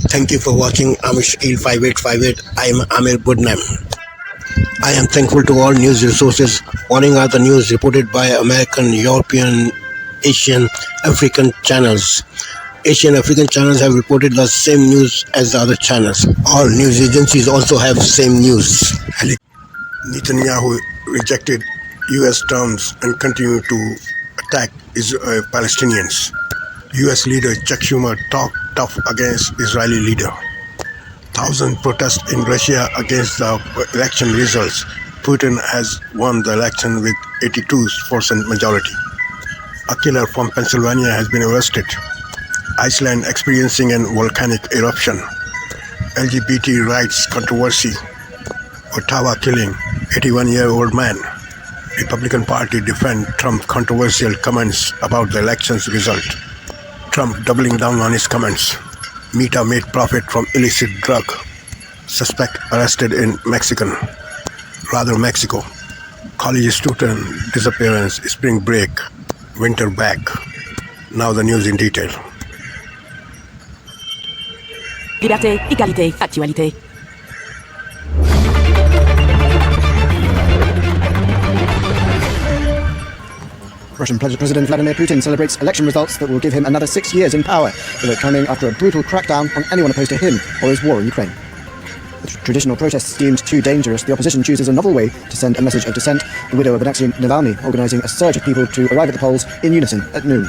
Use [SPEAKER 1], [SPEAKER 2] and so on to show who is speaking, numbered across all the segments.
[SPEAKER 1] Thank you for watching Amish 5858. I am Amir Budnam. I am thankful to all news resources. Following are the news reported by American, European, Asian, African channels. Asian African channels have reported the same news as the other channels. All news agencies also have the same news. Netanyahu rejected US terms and continued to attack Palestinians. US leader Chuck Schumer talked tough against Israeli leader. Thousands protest in Russia against the election results. Putin has won the election with 82% majority. A killer from Pennsylvania has been arrested. Iceland experiencing an volcanic eruption. LGBT rights controversy. Ottawa killing 81-year-old man. Republican Party defend Trump controversial comments about the election's result. Trump doubling down on his comments. Meta made profit from illicit drug. Suspect arrested in Mexico. College student disappearance, spring break, winter back. Now the news in detail.
[SPEAKER 2] Liberté, égalité, actualité.
[SPEAKER 3] Russian President Vladimir Putin celebrates election results that will give him another 6 years in power, the vote coming after a brutal crackdown on anyone opposed to him or his war in Ukraine. With traditional protests deemed too dangerous, the opposition chooses a novel way to send a message of dissent, the widow of Alexei Navalny organising a surge of people to arrive at the polls in unison at noon.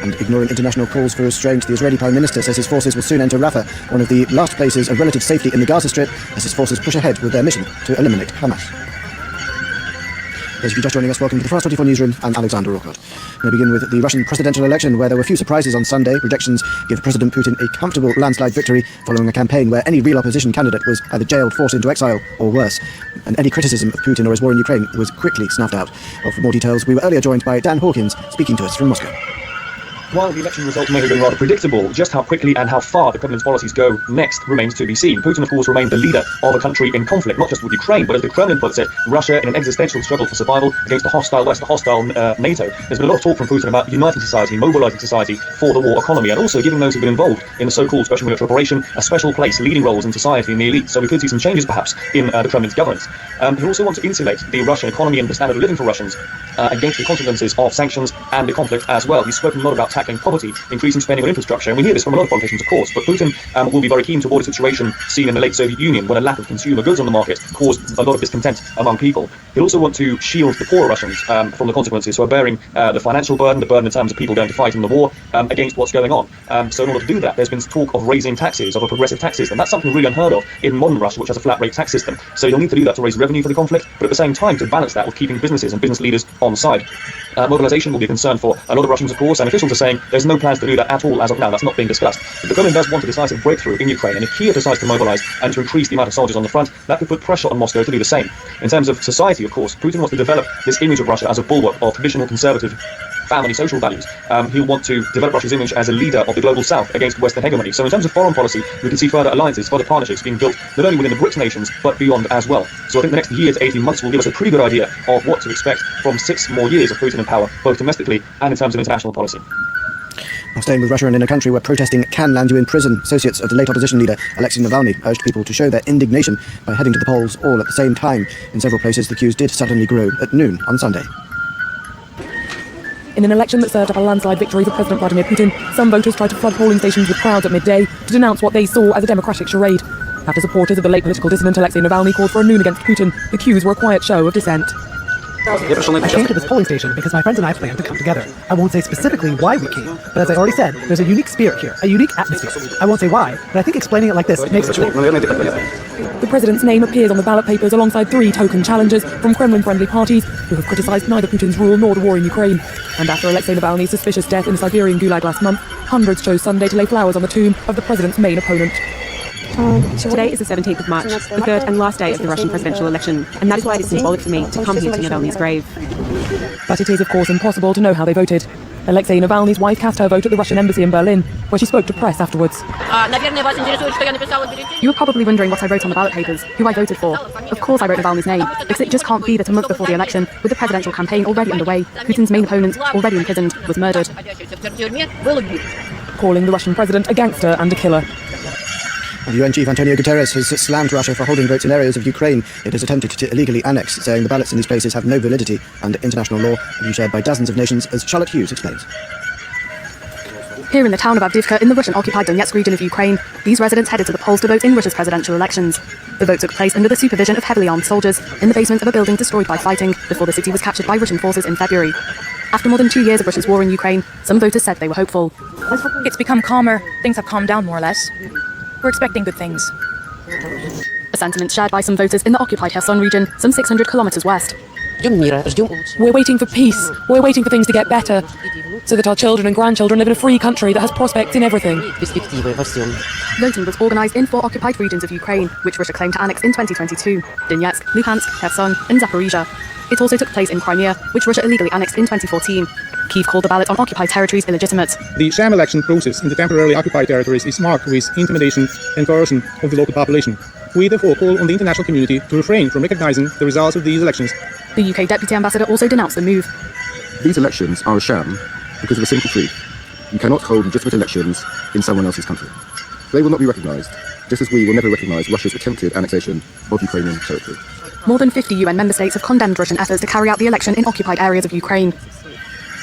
[SPEAKER 3] And ignoring international calls for restraint, the Israeli Prime Minister says his forces will soon enter Rafah, one of the last places of relative safety in the Gaza Strip, as his forces push ahead with their mission to eliminate Hamas. Those of you just joining us, welcome to the France 24 Newsroom. I'm Alexander Rockhart. We'll begin with the Russian presidential election, where there were few surprises on Sunday. Projections give President Putin a comfortable landslide victory following a campaign where any real opposition candidate was either jailed, forced into exile, or worse. And any criticism of Putin or his war in Ukraine was quickly snuffed out. Well, for more details, we were earlier joined by Dan Hawkins, speaking to us from Moscow.
[SPEAKER 4] While the election results may have been rather predictable, just how quickly and how far the Kremlin's policies go next remains to be seen. Putin, of course, remains the leader of a country in conflict, not just with Ukraine, but as the Kremlin puts it, Russia in an existential struggle for survival against the hostile West, the hostile NATO. There's been a lot of talk from Putin about uniting society, mobilizing society for the war economy, and also giving those who've been involved in the so-called special military operation a special place, leading roles in society and the elite. So we could see some changes, perhaps, in the Kremlin's governance. He also wants to insulate the Russian economy and the standard of living for Russians against the consequences of sanctions and the conflict as well. He's spoken a lot about tackling poverty, increasing spending on infrastructure, and we hear this from a lot of politicians, of course, but Putin will be very keen to avoid a situation seen in the late Soviet Union when a lack of consumer goods on the market caused a lot of discontent among people. He'll also want to shield the poorer Russians from the consequences who are bearing the financial burden, the burden in terms of people going to fight in the war against what's going on. So in order to do that, there's been talk of raising taxes, of a progressive tax system. That's something really unheard of in modern Russia, which has a flat rate tax system. So you'll need to do that to raise revenue for the conflict, but at the same time to balance that with keeping businesses and business leaders on side. Mobilization will be a concern for a lot of Russians, of course, and officials are saying there's no plans to do that at all as of now. That's not being discussed. But the Kremlin does want a decisive breakthrough in Ukraine, and if Kiev decides to mobilize and to increase the amount of soldiers on the front, that could put pressure on Moscow to do the same. In terms of society, of course, Putin wants to develop this image of Russia as a bulwark of traditional conservative family social values. He'll want to develop Russia's image as a leader of the global south against Western hegemony. So in terms of foreign policy, we can see further alliances, further partnerships being built, not only within the BRICS nations, but beyond as well. So I think the next year to 18 months will give us a pretty good idea of what to expect from 6 more years of Putin in power, both domestically and in terms of international policy.
[SPEAKER 3] Now, staying with Russia and in a country where protesting can land you in prison, associates of the late opposition leader Alexei Navalny urged people to show their indignation by heading to the polls all at the same time. In several places, the queues did suddenly grow at noon on Sunday.
[SPEAKER 2] In an election that served up a landslide victory for President Vladimir Putin, some voters tried to flood polling stations with crowds at midday to denounce what they saw as a democratic charade. After supporters of the late political dissident Alexei Navalny called for a noon against Putin, the queues were a quiet show of dissent.
[SPEAKER 5] I came to this polling station because my friends and I plan to come together. I won't say specifically why we came, but as I already said, there's a unique spirit here, a unique atmosphere. I won't say why, but I think explaining it like this makes it clear.
[SPEAKER 2] The president's name appears on the ballot papers alongside 3 token challengers from Kremlin-friendly parties who have criticized neither Putin's rule nor the war in Ukraine. And after Alexei Navalny's suspicious death in a Siberian gulag last month, hundreds chose Sunday to lay flowers on the tomb of the president's main opponent.
[SPEAKER 6] Today is the 17th of March, the third and last day of the Russian presidential election, and that is why it is symbolic for me to come here to Navalny's grave.
[SPEAKER 2] But it is, of course, impossible to know how they voted. Alexei Navalny's wife cast her vote at the Russian embassy in Berlin, where she spoke to press afterwards.
[SPEAKER 6] You were probably wondering what I wrote on the ballot papers, who I voted for. Of course I wrote Navalny's name, because it just can't be that a month before the election, with the presidential campaign already underway, Putin's main opponent, already imprisoned, was murdered.
[SPEAKER 2] calling the Russian president a gangster and a killer.
[SPEAKER 3] The UN chief Antonio Guterres has slammed Russia for holding votes in areas of Ukraine it has attempted to illegally annex, saying the ballots in these places have no validity under international law, a view shared by dozens of nations, as Charlotte Hughes explains.
[SPEAKER 7] Here in the town of Avdiivka in the Russian-occupied Donetsk region of Ukraine, these residents headed to the polls to vote in Russia's presidential elections. The vote took place under the supervision of heavily armed soldiers in the basement of a building destroyed by fighting before the city was captured by Russian forces in February. After more than 2 years of Russia's war in Ukraine, some voters said they were hopeful.
[SPEAKER 8] It's become calmer. Things have calmed down more or less. We're expecting good things.
[SPEAKER 7] A sentiment shared by some voters in the occupied Kherson region, some 600 kilometers west.
[SPEAKER 2] We're waiting for peace. We're waiting for things to get better, so that our children and grandchildren live in a free country that has prospects in everything.
[SPEAKER 7] Voting was organised in 4 occupied regions of Ukraine, which Russia claimed to annex in 2022: Donetsk, Luhansk, Kherson, and Zaporizhia. It also took place in Crimea, which Russia illegally annexed in 2014. Kyiv called the ballot on occupied territories illegitimate.
[SPEAKER 9] The sham election process in the temporarily occupied territories is marked with intimidation and coercion of the local population. We therefore call on the international community to refrain from recognizing the results of these elections.
[SPEAKER 7] The UK Deputy Ambassador also denounced the move.
[SPEAKER 10] These elections are a sham because of a simple truth. You cannot hold legitimate elections in someone else's country. They will not be recognized, just as we will never recognize Russia's attempted annexation of Ukrainian territory.
[SPEAKER 7] More than 50 UN member states have condemned Russian efforts to carry out the election in occupied areas of Ukraine.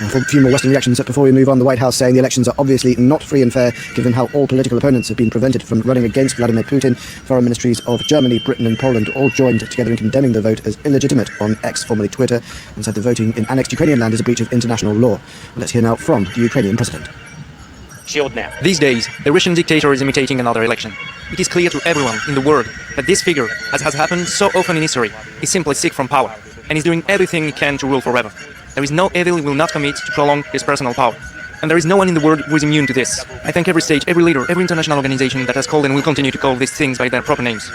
[SPEAKER 3] For a few more Western reactions before we move on, the White House saying the elections are obviously not free and fair, given how all political opponents have been prevented from running against Vladimir Putin. Foreign ministries of Germany, Britain and Poland all joined together in condemning the vote as illegitimate on X, formerly Twitter, and said the voting in annexed Ukrainian land is a breach of international law. Let's hear now from the Ukrainian president.
[SPEAKER 11] These days, the Russian dictator is imitating another election. It is clear to everyone in the world that this figure, as has happened so often in history, is simply sick from power, and is doing everything he can to rule forever. There is no evil he will not commit to prolong his personal power. And there is no one in the world who is immune to this. I thank every state, every leader, every international organization that has called and will continue to call these things by their proper names.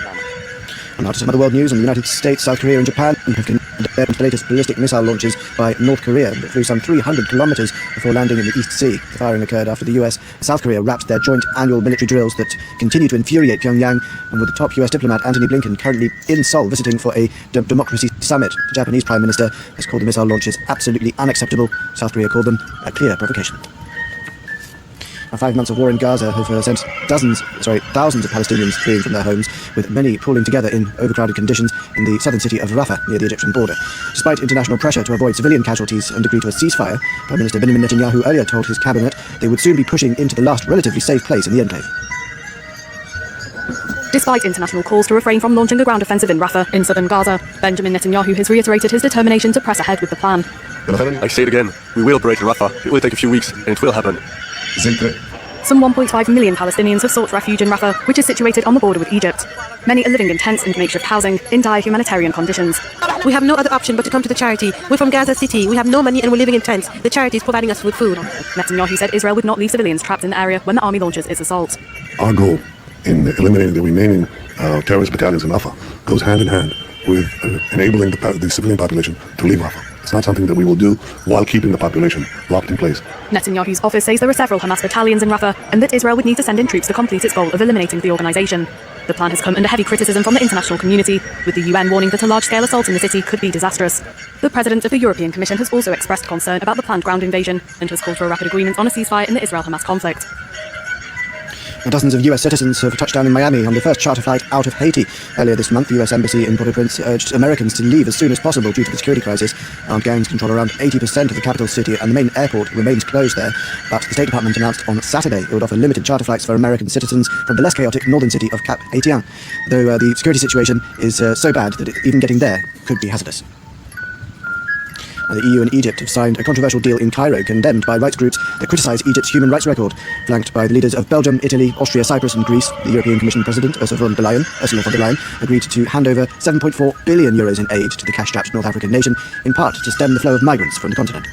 [SPEAKER 3] And now to some other world news. In the United States, South Korea and Japan have condemned the latest ballistic missile launches by North Korea that flew some 300 kilometers before landing in the East Sea. The firing occurred after the US and South Korea wrapped their joint annual military drills that continue to infuriate Pyongyang, and with the top US diplomat Antony Blinken currently in Seoul visiting for a democracy summit. The Japanese Prime Minister has called the missile launches absolutely unacceptable. South Korea called them a clear provocation. Now, 5 months of war in Gaza have sent thousands of Palestinians fleeing from their homes, with many pooling together in overcrowded conditions in the southern city of Rafah, near the Egyptian border. Despite international pressure to avoid civilian casualties and agree to a ceasefire, Prime Minister Benjamin Netanyahu earlier told his cabinet they would soon be pushing into the last relatively safe place in the enclave.
[SPEAKER 7] Despite international calls to refrain from launching a ground offensive in Rafah, in southern Gaza, Benjamin Netanyahu has reiterated his determination to press ahead with the plan.
[SPEAKER 10] I say it again, we will break Rafah. It will take a few weeks, and it will happen.
[SPEAKER 7] Some 1.5 million Palestinians have sought refuge in Rafah, which is situated on the border with Egypt. Many are living in tents and makeshift housing, in dire humanitarian conditions.
[SPEAKER 12] We have no other option but to come to the charity. We're from Gaza City. We have no money and we're living in tents. The charity is providing us with food.
[SPEAKER 7] Netanyahu said Israel would not leave civilians trapped in the area when the army launches its assault.
[SPEAKER 13] Our goal in eliminating the remaining terrorist battalions in Rafah goes hand in hand with enabling the civilian population to leave Rafah. It's not something that we will do while keeping the population locked in place.
[SPEAKER 7] Netanyahu's office says there are several Hamas battalions in Rafah, and that Israel would need to send in troops to complete its goal of eliminating the organisation. The plan has come under heavy criticism from the international community, with the UN warning that a large-scale assault in the city could be disastrous. The President of the European Commission has also expressed concern about the planned ground invasion, and has called for a rapid agreement on a ceasefire in the Israel-Hamas conflict.
[SPEAKER 3] Dozens of US citizens have touched down in Miami on the first charter flight out of Haiti. Earlier this month, the US Embassy in Port-au-Prince urged Americans to leave as soon as possible due to the security crisis. Armed gangs control around 80% of the capital city, and the main airport remains closed there. But the State Department announced on Saturday it would offer limited charter flights for American citizens from the less chaotic northern city of Cap Haitien, though the security situation is so bad that even getting there could be hazardous. The EU and Egypt have signed a controversial deal in Cairo, condemned by rights groups that criticise Egypt's human rights record. Flanked by the leaders of Belgium, Italy, Austria, Cyprus and Greece, the European Commission President Ursula von der Leyen agreed to hand over €7.4 billion in aid to the cash-strapped North African nation, in part to stem the flow of migrants from the continent.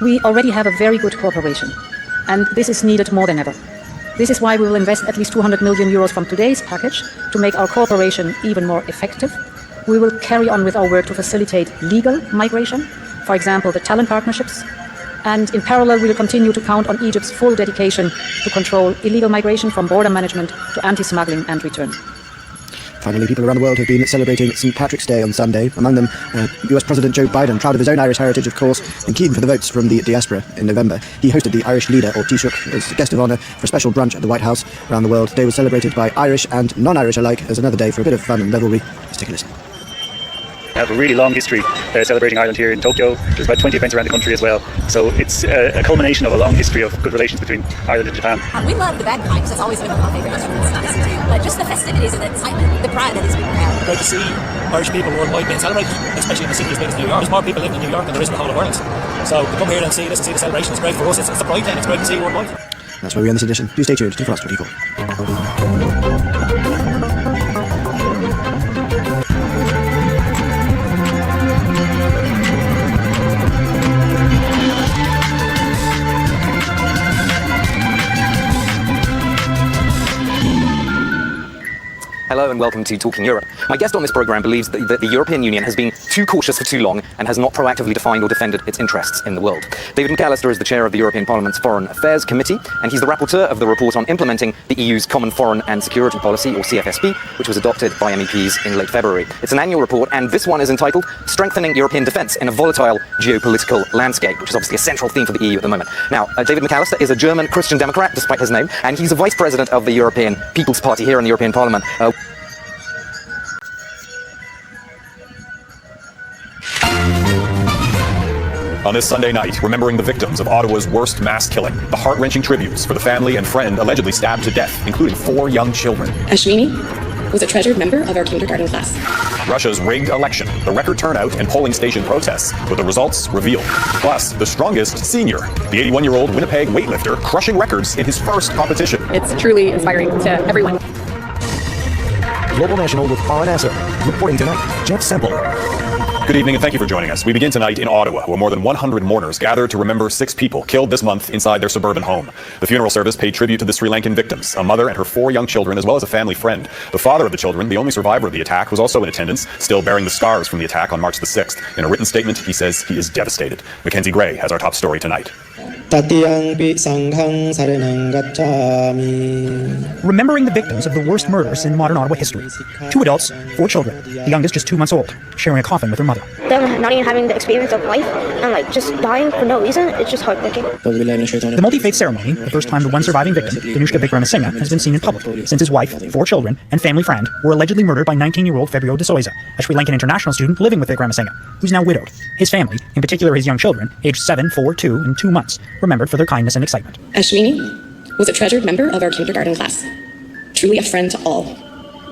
[SPEAKER 14] We already have a very good cooperation, and this is needed more than ever. This is why we will invest at least €200 million from today's package to make our cooperation even more effective. We will carry on with our work to facilitate legal migration, for example, the talent partnerships. And in parallel, we will continue to count on Egypt's full dedication to control illegal migration, from border management to anti-smuggling and return.
[SPEAKER 3] Finally, people around the world have been celebrating St. Patrick's Day on Sunday. Among them, US President Joe Biden, proud of his own Irish heritage, of course, and keen for the votes from the diaspora in November. He hosted the Irish leader, or Taoiseach, as guest of honour for a special brunch at the White House. Around the world, the day was celebrated by Irish and non-Irish alike as another day for a bit of fun and revelry. Let's take a listen.
[SPEAKER 15] We have a really long history celebrating Ireland here in Tokyo. There's about 20 events around the country as well. So it's a culmination of a long history of good relations between Ireland and Japan.
[SPEAKER 16] We love the bagpipes. That's always been one of our favourite instruments to listen to. But just the festivities and the excitement, the pride that is being around.
[SPEAKER 17] Great to see Irish people worldwide being celebrated, especially in a city as big as New York. There's more people living in New York than there is in the whole of Ireland. So to come here and see this and see the celebration is great for us. It's a pride thing. It's great to see worldwide.
[SPEAKER 3] That's where we end this edition. Do stay tuned to Frost 24.
[SPEAKER 11] Hello and welcome to Talking Europe. My guest on this programme believes that the European Union has been too cautious for too long and has not proactively defined or defended its interests in the world. David McAllister is the chair of the European Parliament's Foreign Affairs Committee, and he's the rapporteur of the report on implementing the EU's Common Foreign and Security Policy, or CFSP, which was adopted by MEPs in late February. It's an annual report, and this one is entitled Strengthening European Defence in a Volatile Geopolitical Landscape, which is obviously a central theme for the EU at the moment. Now, David McAllister is a German Christian Democrat, despite his name, and he's a vice president of the European People's Party here in the European Parliament.
[SPEAKER 18] On this Sunday night, remembering the victims of Ottawa's worst mass killing, the heart-wrenching tributes for the family and friend allegedly stabbed to death, including 4 young children.
[SPEAKER 19] Ashwini was a treasured member of our kindergarten class.
[SPEAKER 18] Russia's rigged election, the record turnout and polling station protests, with the results revealed. Plus, the strongest senior, the 81-year-old Winnipeg weightlifter, crushing records in his first competition.
[SPEAKER 19] It's truly inspiring to everyone.
[SPEAKER 20] Global National with Foreign Answer. Reporting tonight, Jeff Semple.
[SPEAKER 18] Good evening and thank you for joining us. We begin tonight in Ottawa, where more than 100 mourners gathered to remember 6 people killed this month inside their suburban home. The funeral service paid tribute to the Sri Lankan victims, a mother and her 4 young children, as well as a family friend. The father of the children, the only survivor of the attack, was also in attendance, still bearing the scars from the attack on March the 6th. In a written statement, he says he is devastated. Mackenzie Gray has our top story tonight.
[SPEAKER 5] Remembering the victims of the worst murders in modern Ottawa history. 2 adults, 4 children, the youngest just 2 months old, sharing a coffin with her mother.
[SPEAKER 21] Them not even having the experience of life and just dying for no reason, it's just heartbreaking.
[SPEAKER 5] The multi-faith ceremony, the first time the one surviving victim, Danushka Vikramasinghe, has been seen in public, since his wife, 4 children, and family friend were allegedly murdered by 19-year-old Febio de Souza, a Sri Lankan international student living with Vikramasinghe, who's now widowed. His family, in particular his young children, aged 7, 4, 2, and 2 months, remembered for their kindness and excitement.
[SPEAKER 19] Ashwini was a treasured member of our kindergarten class. Truly a friend to all.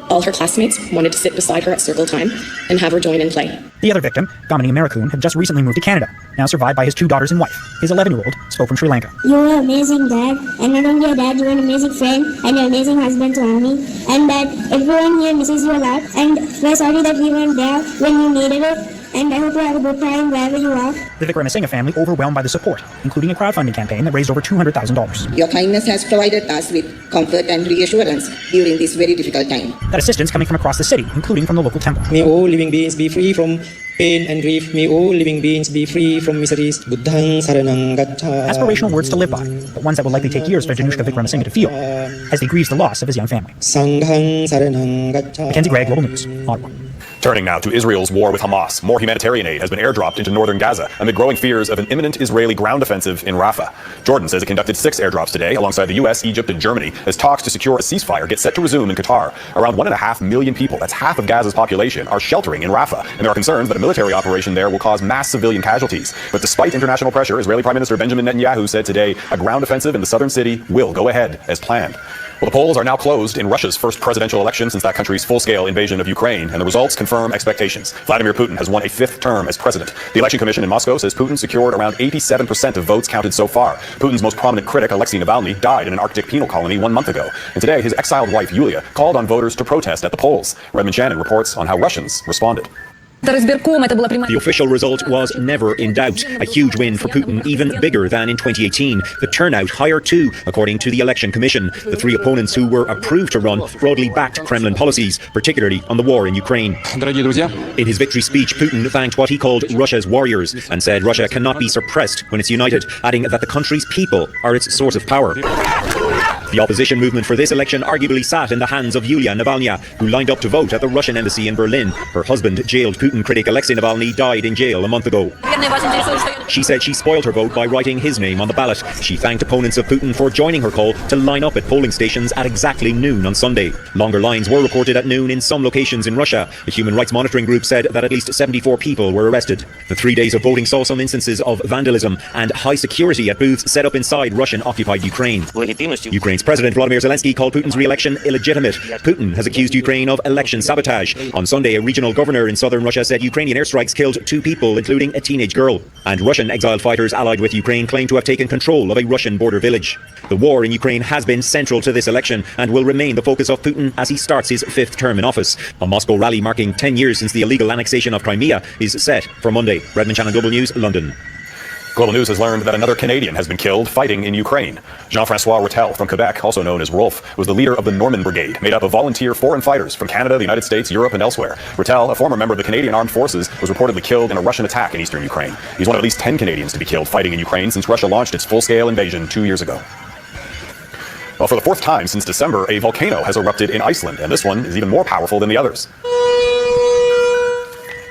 [SPEAKER 19] All her classmates wanted to sit beside her at circle time and have her join in play.
[SPEAKER 5] The other victim, Dominic Americoon, had just recently moved to Canada, now survived by his 2 daughters and wife. His 11-year-old spoke from Sri Lanka.
[SPEAKER 22] You were an amazing dad, and not only a dad, you were an amazing friend and an amazing husband to Annie, and that everyone here misses you a lot, and we're sorry that we weren't there when you needed it. And I hope you have a good time wherever you are.
[SPEAKER 5] The Vikramasinghe family overwhelmed by the support, including a crowdfunding campaign that raised over $200,000.
[SPEAKER 23] Your kindness has provided us with comfort and reassurance during this very difficult time.
[SPEAKER 5] That assistance coming from across the city, including from the local temple.
[SPEAKER 24] May all living beings be free from pain and grief. May all living beings be free from miseries. Buddhang saranang gacchami.
[SPEAKER 5] Aspirational words to live by, but ones that will likely take years for Danushka Vikramasinghe to feel, as he grieves the loss of his young family.
[SPEAKER 24] Sanghang saranang gacchami.
[SPEAKER 5] Mackenzie Gray, Global News, Ottawa.
[SPEAKER 18] Turning now to Israel's war with Hamas, more humanitarian aid has been airdropped into northern Gaza amid growing fears of an imminent Israeli ground offensive in Rafah. Jordan says it conducted 6 airdrops today alongside the US, Egypt, and Germany as talks to secure a ceasefire get set to resume in Qatar. Around 1.5 million people, that's half of Gaza's population, are sheltering in Rafah, and there are concerns that a military operation there will cause mass civilian casualties. But despite international pressure, Israeli Prime Minister Benjamin Netanyahu said today a ground offensive in the southern city will go ahead as planned. Well, the polls are now closed in Russia's first presidential election since that country's full-scale invasion of Ukraine, and the results confirm expectations. Vladimir Putin has won a 5th term as president. The Election Commission in Moscow says Putin secured around 87% of votes counted so far. Putin's most prominent critic, Alexei Navalny, died in an Arctic penal colony 1 month ago. And today, his exiled wife, Yulia, called on voters to protest at the polls. Redmond Shannon reports on how Russians responded.
[SPEAKER 25] The official result was never in doubt. A huge win for Putin, even bigger than in 2018. The turnout higher too, according to the Election Commission. The 3 opponents who were approved to run broadly backed Kremlin policies, particularly on the war in Ukraine. In his victory speech, Putin thanked what he called Russia's warriors and said Russia cannot be suppressed when it's united, adding that the country's people are its source of power. The opposition movement for this election arguably sat in the hands of Yulia Navalnaya, who lined up to vote at the Russian embassy in Berlin. Her husband, jailed Putin critic Alexei Navalny, died in jail a month ago. She said she spoiled her vote by writing his name on the ballot. She thanked opponents of Putin for joining her call to line up at polling stations at exactly noon on Sunday. Longer lines were reported at noon in some locations in Russia. The human rights monitoring group said that at least 74 people were arrested. The 3 days of voting saw some instances of vandalism and high security at booths set up inside Russian-occupied Ukraine. Ukraine's President Volodymyr Zelensky called Putin's re-election illegitimate. Putin has accused Ukraine of election sabotage. On Sunday, a regional governor in southern Russia said Ukrainian airstrikes killed 2 people, including a teenage girl. And Russian exiled fighters allied with Ukraine claim to have taken control of a Russian border village. The war in Ukraine has been central to this election and will remain the focus of Putin as he starts his 5th term in office. A Moscow rally marking 10 years since the illegal annexation of Crimea is set for Monday. Redmond Channel Global News, London.
[SPEAKER 18] Global News has learned that another Canadian has been killed fighting in Ukraine. Jean-François Rattel from Quebec, also known as Rolf, was the leader of the Norman Brigade, made up of volunteer foreign fighters from Canada, the United States, Europe, and elsewhere. Rattel, a former member of the Canadian Armed Forces, was reportedly killed in a Russian attack in eastern Ukraine. He's one of at least 10 Canadians to be killed fighting in Ukraine since Russia launched its full-scale invasion 2 years ago. Well, for the 4th time since December, a volcano has erupted in Iceland, and this one is even more powerful than the others.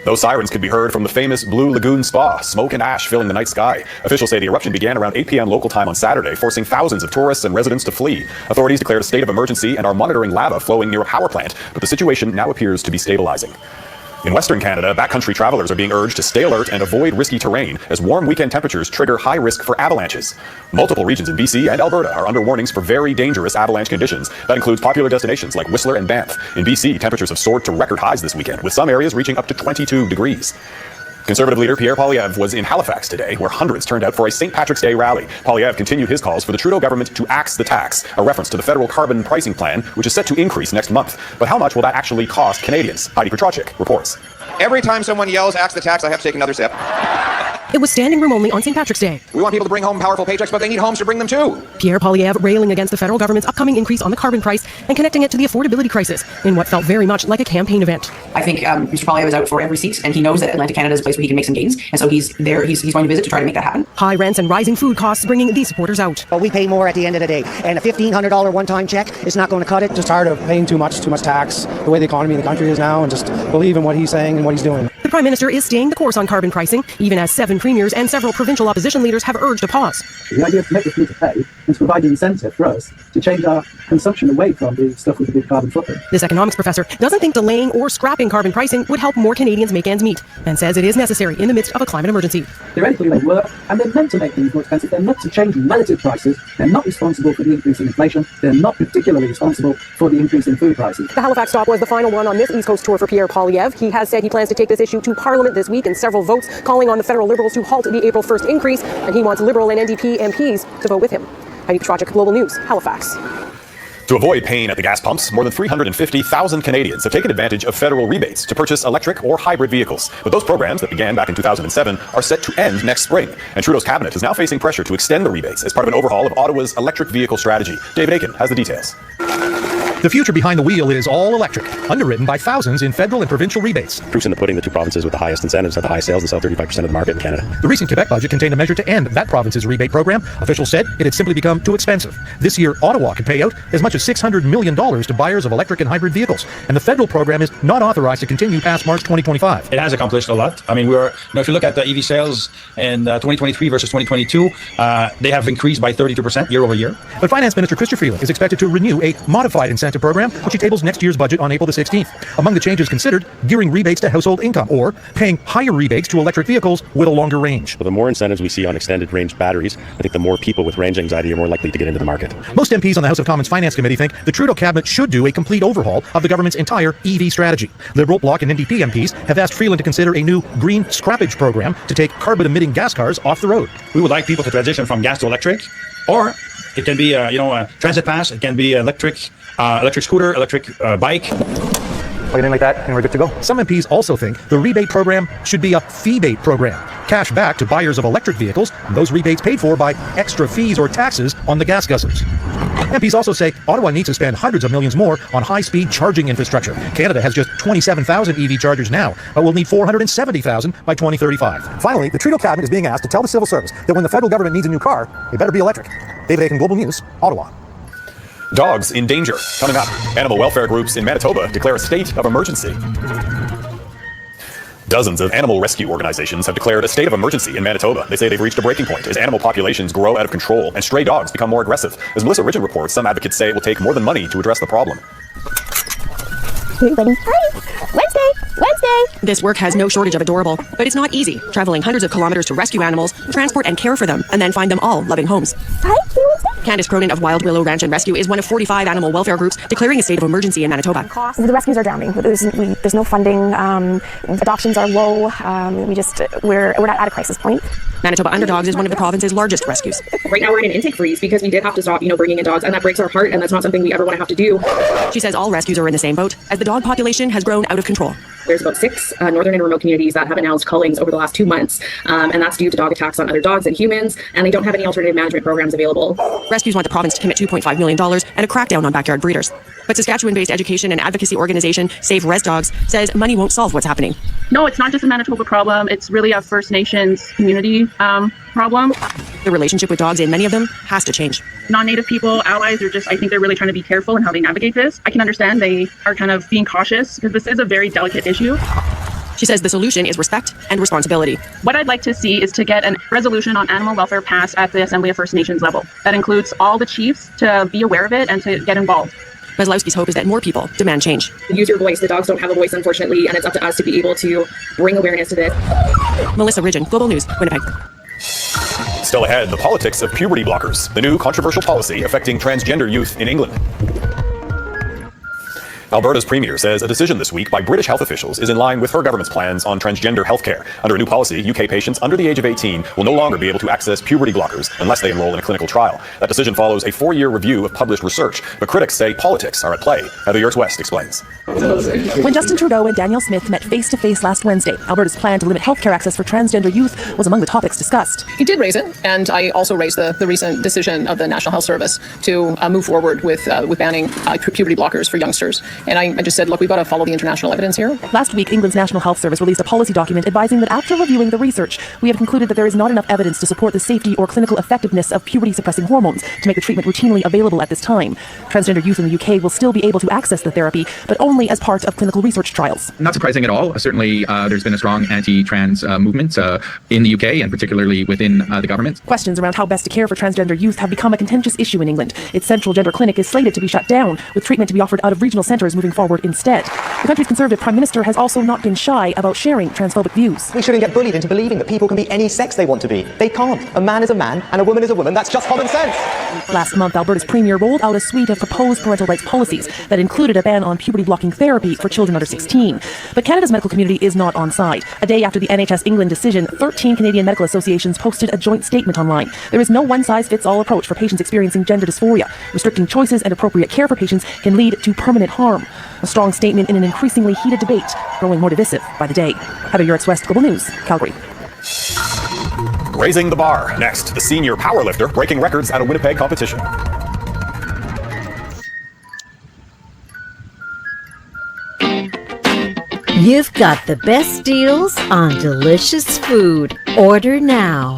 [SPEAKER 18] Those sirens could be heard from the famous Blue Lagoon Spa, smoke and ash filling the night sky. Officials say the eruption began around 8 p.m. local time on Saturday, forcing thousands of tourists and residents to flee. Authorities declared a state of emergency and are monitoring lava flowing near a power plant, but the situation now appears to be stabilizing. In Western Canada, backcountry travelers are being urged to stay alert and avoid risky terrain as warm weekend temperatures trigger high risk for avalanches. Multiple regions in BC and Alberta are under warnings for very dangerous avalanche conditions. That includes popular destinations like Whistler and Banff. In BC, temperatures have soared to record highs this weekend, with some areas reaching up to 22 degrees. Conservative leader Pierre Poilievre was in Halifax today, where hundreds turned out for a St. Patrick's Day rally. Poilievre continued his calls for the Trudeau government to axe the tax, a reference to the federal carbon pricing plan, which is set to increase next month. But how much will that actually cost Canadians? Heidi Petracek reports.
[SPEAKER 1] Every time someone yells, axe the tax, I have to take another sip.
[SPEAKER 2] It was standing room only on St. Patrick's Day.
[SPEAKER 1] We want people to bring home powerful paychecks, but they need homes to bring them to.
[SPEAKER 2] Pierre Poilievre railing against the federal government's upcoming increase on the carbon price and connecting it to the affordability crisis in what felt very much like a campaign event.
[SPEAKER 4] I think Mr. Poilievre is out for every seat, and he knows that Atlantic Canada is a place where he can make some gains, and so he's there. He's going to visit to try to make that happen.
[SPEAKER 2] High rents and rising food costs bringing these supporters out.
[SPEAKER 6] But we pay more at the end of the day, and a $1,500 one-time check is not going to cut it.
[SPEAKER 8] Just tired of paying too much tax, the way the economy in the country is now, and just believe in what he's saying and what he's doing.
[SPEAKER 2] The Prime Minister is staying the course on carbon pricing, even as 7 premiers and several provincial opposition leaders have urged a pause.
[SPEAKER 26] The idea is to make the free to pay and to provide an incentive for us to change our consumption away from the stuff with the big carbon footprint.
[SPEAKER 2] This economics professor doesn't think delaying or scrapping carbon pricing would help more Canadians make ends meet, and says it is necessary in the midst of a climate emergency.
[SPEAKER 26] Theoretically, they work, and they're meant to make things more expensive. They're meant to change relative prices. They're not responsible for the increase in inflation. They're not particularly responsible for the increase in food prices.
[SPEAKER 2] The Halifax stop was the final one on this East Coast tour for Pierre Poilievre. He has said he plans to take this issue to Parliament this week in several votes, calling on the federal Liberals to halt the April 1st increase, and he wants Liberal and NDP MPs to vote with him. Heidi Petracek, Global News, Halifax.
[SPEAKER 18] To avoid pain at the gas pumps, more than 350,000 Canadians have taken advantage of federal rebates to purchase electric or hybrid vehicles. But those programs that began back in 2007 are set to end next spring. And Trudeau's cabinet is now facing pressure to extend the rebates as part of an overhaul of Ottawa's electric vehicle strategy. David Aiken has the details.
[SPEAKER 27] The future behind the wheel is all electric, underwritten by thousands in federal and provincial rebates.
[SPEAKER 28] Proof's in the pudding, the 2 provinces with the highest incentives have the highest sales and sell 35% of the market in Canada.
[SPEAKER 27] The recent Quebec budget contained a measure to end that province's rebate program. Officials said it had simply become too expensive. This year, Ottawa could pay out as much as $600 million to buyers of electric and hybrid vehicles, and the federal program is not authorized to continue past March 2025.
[SPEAKER 17] It has accomplished a lot. I mean, if you look at the EV sales in 2023 versus 2022, they have increased by 32% year over year.
[SPEAKER 27] But Finance Minister Chrystia Freeland is expected to renew a modified incentive program, which he tables next year's budget on April the 16th. Among the changes considered, gearing rebates to household income or paying higher rebates to electric vehicles with a longer range.
[SPEAKER 28] Well, the more incentives we see on extended range batteries, I think the more people with range anxiety are more likely to get into the market.
[SPEAKER 27] Most MPs on the House of Commons Finance Committee think the Trudeau cabinet should do a complete overhaul of the government's entire EV strategy. Liberal, Bloc and NDP MPs have asked Freeland to consider a new green scrappage program to take carbon-emitting gas cars off the road.
[SPEAKER 17] We would like people to transition from gas to electric, or it can be a transit pass, it can be electric scooter, electric bike.
[SPEAKER 27] Plug it in like that and we're good to go. Some MPs also think the rebate program should be a fee-bate program. Cash back to buyers of electric vehicles, and those rebates paid for by extra fees or taxes on the gas guzzlers. MPs also say Ottawa needs to spend hundreds of millions more on high-speed charging infrastructure. Canada has just 27,000 EV chargers now, but will need 470,000 by 2035. Finally, the Trudeau cabinet is being asked to tell the civil service that when the federal government needs a new car, it better be electric. David Aiken, Global News, Ottawa.
[SPEAKER 18] Dogs in danger. Coming up, animal welfare groups in Manitoba declare a state of emergency. Dozens of animal rescue organizations have declared a state of emergency in Manitoba. They say they've reached a breaking point as animal populations grow out of control and stray dogs become more aggressive. As Melissa Ridgen reports, some advocates say it will take more than money to address the problem.
[SPEAKER 22] Hey, buddy. Hi. Wednesday.
[SPEAKER 2] This work has no shortage of adorable, but it's not easy, traveling hundreds of kilometers to rescue animals, transport and care for them, and then find them all loving homes.
[SPEAKER 22] Hi, Wednesday.
[SPEAKER 2] Candace Cronin of Wild Willow Ranch and Rescue is one of 45 animal welfare groups declaring a state of emergency in Manitoba.
[SPEAKER 22] The rescues are drowning. There's no funding. Adoptions are low. We're not at a crisis point.
[SPEAKER 2] Manitoba Underdogs is one of the province's largest rescues.
[SPEAKER 4] Right now we're in an intake freeze because we did have to stop, bringing in dogs, and that breaks our heart, and that's not something we ever want to have to do.
[SPEAKER 2] She says all rescues are in the same boat, as the dog population has grown out of control.
[SPEAKER 4] There's about 6 northern and remote communities that have announced cullings over the last 2 months, and that's due to dog attacks on other dogs and humans, and they don't have any alternative management programs available.
[SPEAKER 2] Rescues want the province to commit $2.5 million and a crackdown on backyard breeders. But Saskatchewan-based education and advocacy organization Save Res Dogs says money won't solve what's happening.
[SPEAKER 7] No, it's not just a Manitoba problem. It's really a First Nations community problem.
[SPEAKER 2] The relationship with dogs in many of them has to change.
[SPEAKER 7] Non-Native people, allies, I think they're really trying to be careful in how they navigate this. I can understand they are kind of being cautious because this is a very delicate issue.
[SPEAKER 2] She says the solution is respect and responsibility.
[SPEAKER 7] What I'd like to see is to get a resolution on animal welfare passed at the Assembly of First Nations level. That includes all the chiefs to be aware of it and to get involved.
[SPEAKER 2] Maslowski's hope is that more people demand change.
[SPEAKER 4] Use your voice. The dogs don't have a voice, unfortunately, and it's up to us to be able to bring awareness to this.
[SPEAKER 2] Melissa Ridgen, Global News, Winnipeg.
[SPEAKER 18] Still ahead, the politics of puberty blockers, the new controversial policy affecting transgender youth in England. Alberta's premier says a decision this week by British health officials is in line with her government's plans on transgender healthcare. Under a new policy, UK patients under the age of 18 will no longer be able to access puberty blockers unless they enroll in a clinical trial. That decision follows a 4-year review of published research, but critics say politics are at play. Heather Yurts-West explains.
[SPEAKER 9] When Justin Trudeau and Danielle Smith met face-to-face last Wednesday, Alberta's plan to limit healthcare access for transgender youth was among the topics discussed.
[SPEAKER 10] He did raise it, and I also raised the recent decision of the National Health Service to move forward with banning puberty blockers for youngsters. And I just said, look, we've got to follow the international evidence here.
[SPEAKER 9] Last week, England's National Health Service released a policy document advising that after reviewing the research, we have concluded that there is not enough evidence to support the safety or clinical effectiveness of puberty-suppressing hormones to make the treatment routinely available at this time. Transgender youth in the UK will still be able to access the therapy, but only as part of clinical research trials.
[SPEAKER 12] Not surprising at all. Certainly, there's been a strong anti-trans movement in the UK and particularly within the government.
[SPEAKER 9] Questions around how best to care for transgender youth have become a contentious issue in England. Its central gender clinic is slated to be shut down, with treatment to be offered out of regional centres moving forward instead. The country's Conservative Prime Minister has also not been shy about sharing transphobic views.
[SPEAKER 6] We shouldn't get bullied into believing that people can be any sex they want to be. They can't. A man is a man and a woman is a woman. That's just common sense.
[SPEAKER 9] Last month, Alberta's premier rolled out a suite of proposed parental rights policies that included a ban on puberty-blocking therapy for children under 16. But Canada's medical community is not on side. A day after the NHS England decision, 13 Canadian medical associations posted a joint statement online. There is no one-size-fits-all approach for patients experiencing gender dysphoria. Restricting choices and appropriate care for patients can lead to permanent harm. A strong statement in an increasingly heated debate, growing more divisive by the day. Heather Yurts-West, Global News, Calgary.
[SPEAKER 18] Raising the bar. Next, the senior powerlifter breaking records at a Winnipeg competition.
[SPEAKER 13] You've got the best deals on delicious food. Order now.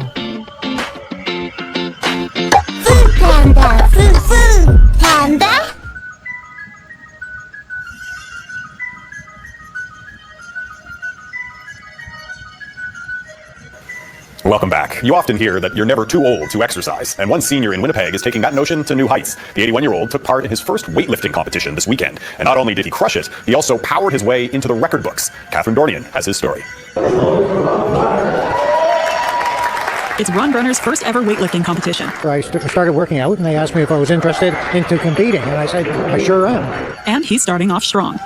[SPEAKER 22] Food Panda! Food Panda!
[SPEAKER 18] Welcome back. You often hear that you're never too old to exercise, and one senior in Winnipeg is taking that notion to new heights. The 81-year-old took part in his first weightlifting competition this weekend, and not only did he crush it, he also powered his way into the record books. Catherine Dornian has his story.
[SPEAKER 14] It's Ron Berner's first ever weightlifting competition.
[SPEAKER 15] I started working out, and they asked me if I was interested into competing, and I said, I sure am.
[SPEAKER 14] And he's starting off strong.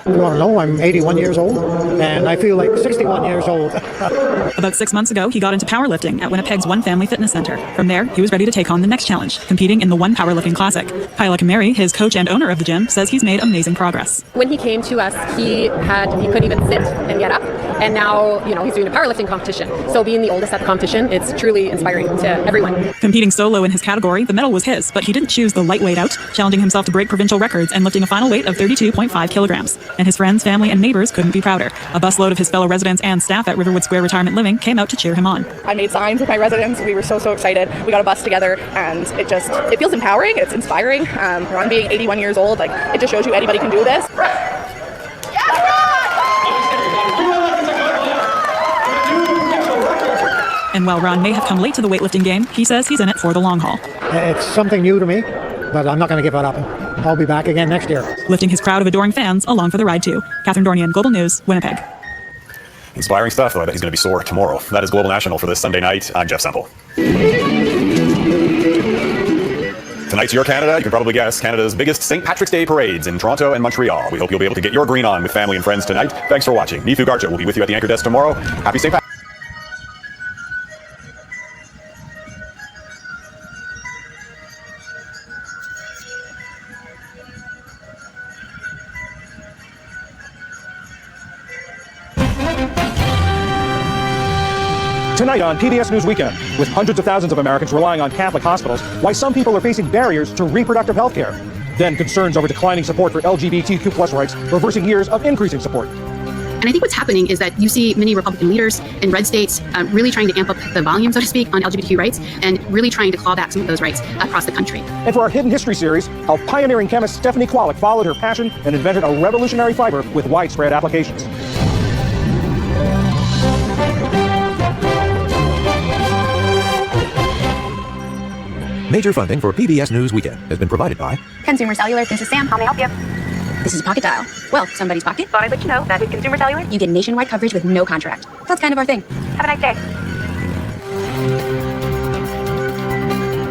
[SPEAKER 15] You want to know, I'm 81 years old, and I feel like 61 years old.
[SPEAKER 14] About 6 months ago, he got into powerlifting at Winnipeg's One Family Fitness Center. From there, he was ready to take on the next challenge, competing in the One Powerlifting Classic. Kyla Kamari, his coach and owner of the gym, says he's made amazing progress.
[SPEAKER 16] When he came to us, he couldn't even sit and get up, and now, he's doing a powerlifting competition. So being the oldest at the competition, it's truly inspiring to everyone.
[SPEAKER 14] Competing solo in his category, the medal was his, but he didn't choose the lightweight out, challenging himself to break provincial records and lifting a final weight of 32.5 kilograms. and his friends, family, and neighbors couldn't be prouder. A busload of his fellow residents and staff at Riverwood Square Retirement Living came out to cheer him on.
[SPEAKER 3] I made signs with my residents. We were so excited. We got a bus together, and it feels empowering. It's inspiring. Ron being 81 years old, it just shows you anybody can do this.
[SPEAKER 14] And while Ron may have come late to the weightlifting game, he says he's in it for the long haul.
[SPEAKER 15] It's something new to me, but I'm not going to give it up. I'll be back again next year.
[SPEAKER 14] Lifting his crowd of adoring fans along for the ride too. Catherine Dornian, Global News, Winnipeg.
[SPEAKER 18] Inspiring stuff, though. I bet he's going to be sore tomorrow. That is Global National for this Sunday night. I'm Jeff Semple. Tonight's Your Canada, you can probably guess, Canada's biggest St. Patrick's Day parades in Toronto and Montreal. We hope you'll be able to get your green on with family and friends tonight. Thanks for watching. Nifu Garcha will be with you at the anchor desk tomorrow. Happy St. Patrick's.
[SPEAKER 27] Tonight on PBS News Weekend, with hundreds of thousands of Americans relying on Catholic hospitals, why some people are facing barriers to reproductive health care. Then concerns over declining support for LGBTQ+ rights, reversing years of increasing support.
[SPEAKER 5] And I think what's happening is that you see many Republican leaders in red states really trying to amp up the volume, so to speak, on LGBTQ rights and really trying to claw back some of those rights across the country.
[SPEAKER 27] And for our Hidden History series, how pioneering chemist Stephanie Kwolek followed her passion and invented a revolutionary fiber with widespread applications. Major funding for PBS News Weekend has been provided by
[SPEAKER 11] Consumer Cellular. This is Sam. How may I help you? This is a pocket dial. Well, somebody's pocket. Thought I'd let you know that with Consumer Cellular, you get nationwide coverage with no contract. That's kind of our thing. Have a nice day.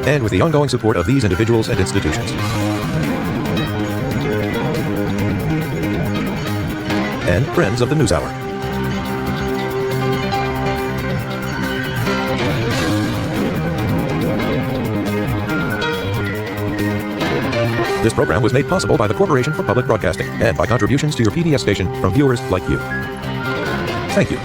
[SPEAKER 27] and with the ongoing support of these individuals and institutions. And friends of the NewsHour. This program was made possible by the Corporation for Public Broadcasting and by contributions to your PBS station from viewers like you. Thank you.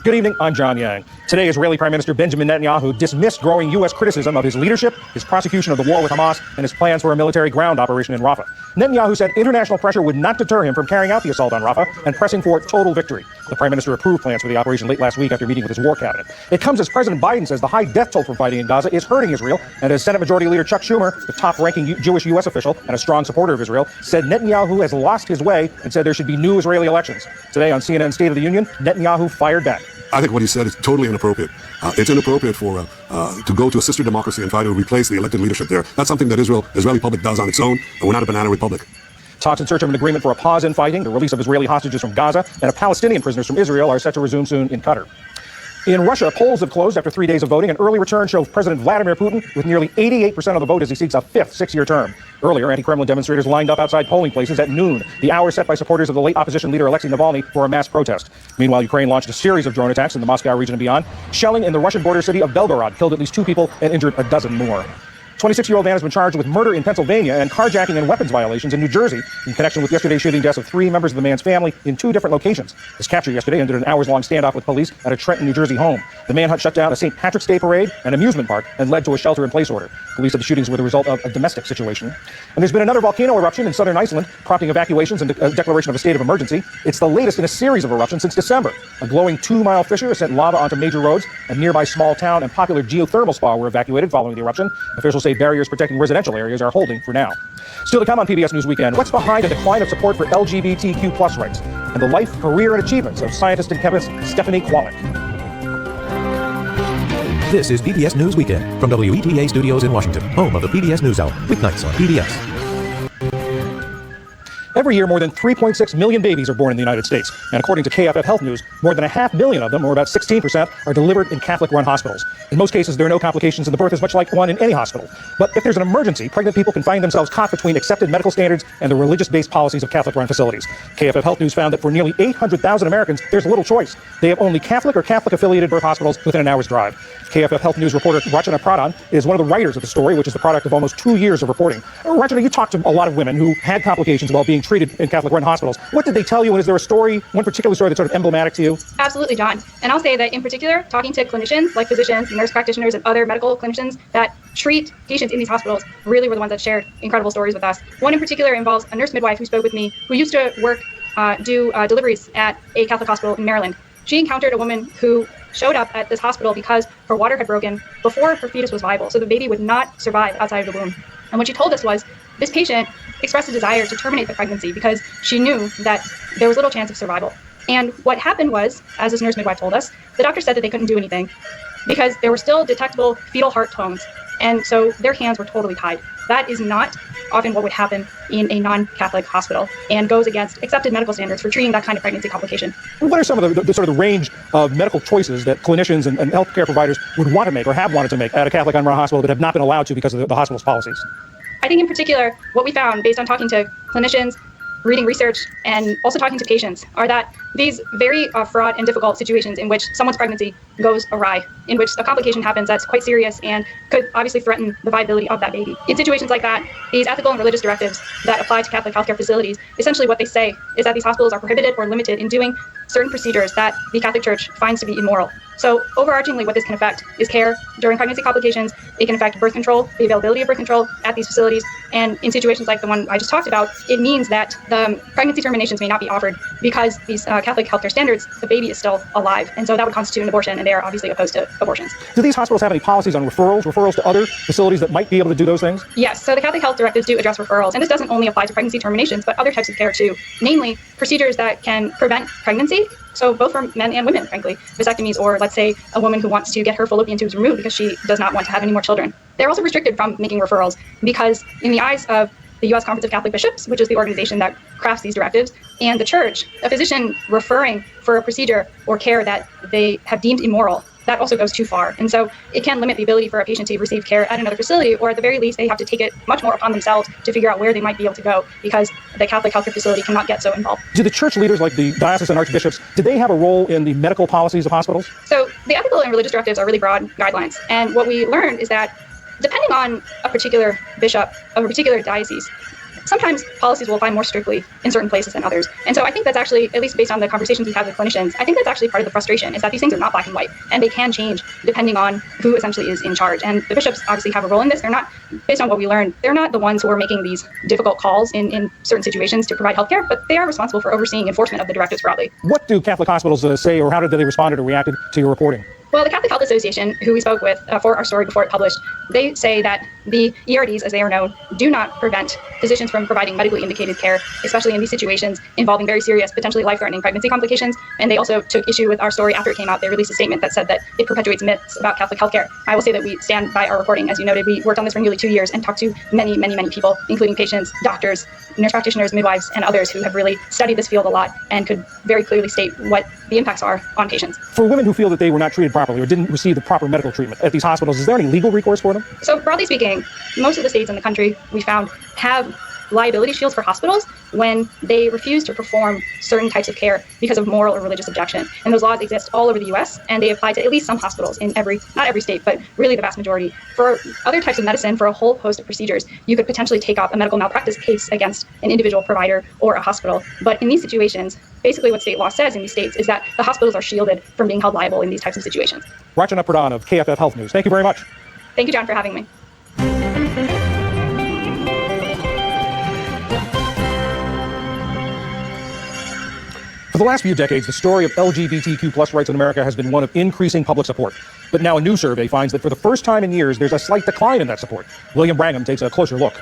[SPEAKER 27] Good evening, I'm John Yang. Today, Israeli Prime Minister Benjamin Netanyahu dismissed growing U.S. criticism of his leadership, his prosecution of the war with Hamas, and his plans for a military ground operation in Rafah. Netanyahu said international pressure would not deter him from carrying out the assault on Rafah and pressing for total victory. The Prime Minister approved plans for the operation late last week after meeting with his war cabinet. It comes as President Biden says the high death toll from fighting in Gaza is hurting Israel, and as Senate Majority Leader Chuck Schumer, the top-ranking Jewish U.S. official and a strong supporter of Israel, said Netanyahu has lost his way and said there should be new Israeli elections. Today on CNN State of the Union, Netanyahu fired back.
[SPEAKER 19] I think what he said is totally inappropriate. It's inappropriate for to go to a sister democracy and try to replace the elected leadership there. That's something that Israeli public does on its own, and we're not a banana republic.
[SPEAKER 27] Talks in search of an agreement for a pause in fighting, the release of Israeli hostages from Gaza, and of Palestinian prisoners from Israel are set to resume soon in Qatar. In Russia, polls have closed after 3 days of voting. An early return shows President Vladimir Putin with nearly 88% of the vote as he seeks a fifth six-year term. Earlier, anti-Kremlin demonstrators lined up outside polling places at noon, the hour set by supporters of the late opposition leader Alexei Navalny for a mass protest. Meanwhile, Ukraine launched a series of drone attacks in the Moscow region and beyond. Shelling in the Russian border city of Belgorod killed at least 2 people and injured a dozen more. 26-year-old man has been charged with murder in Pennsylvania and carjacking and weapons violations in New Jersey in connection with yesterday's shooting deaths of 3 members of the man's family in 2 different locations. His capture yesterday ended an hours-long standoff with police at a Trenton, New Jersey home. The manhunt shut down a St. Patrick's Day parade, an amusement park, and led to a shelter-in-place order. Police said the shootings were the result of a domestic situation. And there's been another volcano eruption in southern Iceland, prompting evacuations and a declaration of a state of emergency. It's the latest in a series of eruptions since December. A glowing 2-mile fissure has sent lava onto major roads. A nearby small town and popular geothermal spa were evacuated following the eruption. Officials say barriers protecting residential areas are holding for now. Still to come on PBS News Weekend, what's behind a decline of support for LGBTQ+ rights, and the life, career, and achievements of scientist and chemist Stephanie Kwolek. This is PBS News Weekend from WETA Studios in Washington, home of the PBS NewsHour, weeknights on PBS. Every year, more than 3.6 million babies are born in the United States. And according to KFF Health News, more than 500,000 of them, or about 16%, are delivered in Catholic-run hospitals. In most cases, there are no complications in the birth as much like one in any hospital. But if there's an emergency, pregnant people can find themselves caught between accepted medical standards and the religious-based policies of Catholic-run facilities. KFF Health News found that for nearly 800,000 Americans, there's little choice. They have only Catholic or Catholic-affiliated birth hospitals within an hour's drive. KFF Health News reporter Rachana Pradhan is one of the writers of the story, which is the product of almost 2 years of reporting. Rachana, you talked to a lot of women who had complications while being treated in Catholic run hospitals. What did they tell you, and is there a story, one particular story that's sort of emblematic to you?
[SPEAKER 1] Absolutely, John. And I'll say that in particular, talking to clinicians like physicians, nurse practitioners, and other medical clinicians that treat patients in these hospitals really were the ones that shared incredible stories with us. One in particular involves a nurse midwife who spoke with me who used to work, do deliveries at a Catholic hospital in Maryland. She encountered a woman who showed up at this hospital because her water had broken before her fetus was viable, so the baby would not survive outside of the womb. And what she told us was this patient expressed a desire to terminate the pregnancy because she knew that there was little chance of survival. And what happened was, as this nurse midwife told us, the doctor said that they couldn't do anything because there were still detectable fetal heart tones, and so their hands were totally tied. That is not often what would happen in a non-Catholic hospital and goes against accepted medical standards for treating that kind of pregnancy complication.
[SPEAKER 27] What are some of the sort of the range of medical choices that clinicians and healthcare providers would want to make or have wanted to make at a Catholic run hospital but have not been allowed to because of the hospital's policies?
[SPEAKER 1] I think in particular, what we found based on talking to clinicians, reading research, and also talking to patients are that these very fraught and difficult situations in which someone's pregnancy goes awry, in which a complication happens that's quite serious and could obviously threaten the viability of that baby. In situations like that, these ethical and religious directives that apply to Catholic healthcare facilities, essentially what they say is that these hospitals are prohibited or limited in doing certain procedures that the Catholic Church finds to be immoral. So overarchingly, what this can affect is care during pregnancy complications. It can affect birth control, the availability of birth control at these facilities. And in situations like the one I just talked about, it means that the pregnancy terminations may not be offered because these Catholic healthcare standards, the baby is still alive. And so that would constitute an abortion, and they are obviously opposed to abortions.
[SPEAKER 27] Do these hospitals have any policies on referrals to other facilities that might be able to do those things?
[SPEAKER 1] Yes, so the Catholic health directives do address referrals, and this doesn't only apply to pregnancy terminations, but other types of care too, namely procedures that can prevent pregnancy. So both for men and women, frankly, vasectomies, or let's say a woman who wants to get her fallopian tubes removed because she does not want to have any more children. They're also restricted from making referrals because in the eyes of the U.S. Conference of Catholic Bishops, which is the organization that crafts these directives, and the Church, a physician referring for a procedure or care that they have deemed immoral, that also goes too far. And so it can limit the ability for a patient to receive care at another facility, or at the very least, they have to take it much more upon themselves to figure out where they might be able to go because the Catholic healthcare facility cannot get so involved.
[SPEAKER 27] Do the church leaders like the diocesan archbishops, do they have a role in the medical policies of hospitals?
[SPEAKER 1] So the ethical and religious directives are really broad guidelines. And what we learned is that depending on a particular bishop of a particular diocese, sometimes policies will apply more strictly in certain places than others. And so I think that's actually, at least based on the conversations we've had with clinicians, I think that's actually part of the frustration is that these things are not black and white, and they can change depending on who essentially is in charge. And the bishops obviously have a role in this. They're not, based on what we learned, they're not the ones who are making these difficult calls in certain situations to provide healthcare, but they are responsible for overseeing enforcement of the directives broadly.
[SPEAKER 27] What do Catholic hospitals say, or how did they respond or reacted to your reporting?
[SPEAKER 1] Well, the Catholic Health Association, who we spoke with for our story before it published, they say that the ERDs, as they are known, do not prevent physicians from providing medically indicated care, especially in these situations involving very serious, potentially life-threatening pregnancy complications. And they also took issue with our story after it came out. They released a statement that said that it perpetuates myths about Catholic healthcare. I will say that we stand by our reporting. As you noted, we worked on this for nearly 2 years and talked to many, many, many people, including patients, doctors, nurse practitioners, midwives, and others who have really studied this field a lot and could very clearly state what the impacts are on patients.
[SPEAKER 27] For women who feel that they were not treated properly or didn't receive the proper medical treatment at these hospitals, is there any legal recourse for them?
[SPEAKER 1] So broadly speaking, most of the states in the country we found have liability shields for hospitals when they refuse to perform certain types of care because of moral or religious objection. And those laws exist all over the U.S. and they apply to at least some hospitals in not every state, but really the vast majority. For other types of medicine, for a whole host of procedures, you could potentially take up a medical malpractice case against an individual provider or a hospital. But in these situations, basically what state law says in these states is that the hospitals are shielded from being held liable in these types of situations.
[SPEAKER 27] Rachana Pradhan of KFF Health News. Thank you very much.
[SPEAKER 1] Thank you, John, for having me.
[SPEAKER 27] For the last few decades, the story of LGBTQ+ rights in America has been one of increasing public support. But now a new survey finds that for the first time in years, there's a slight decline in that support. William Brangham takes a closer look.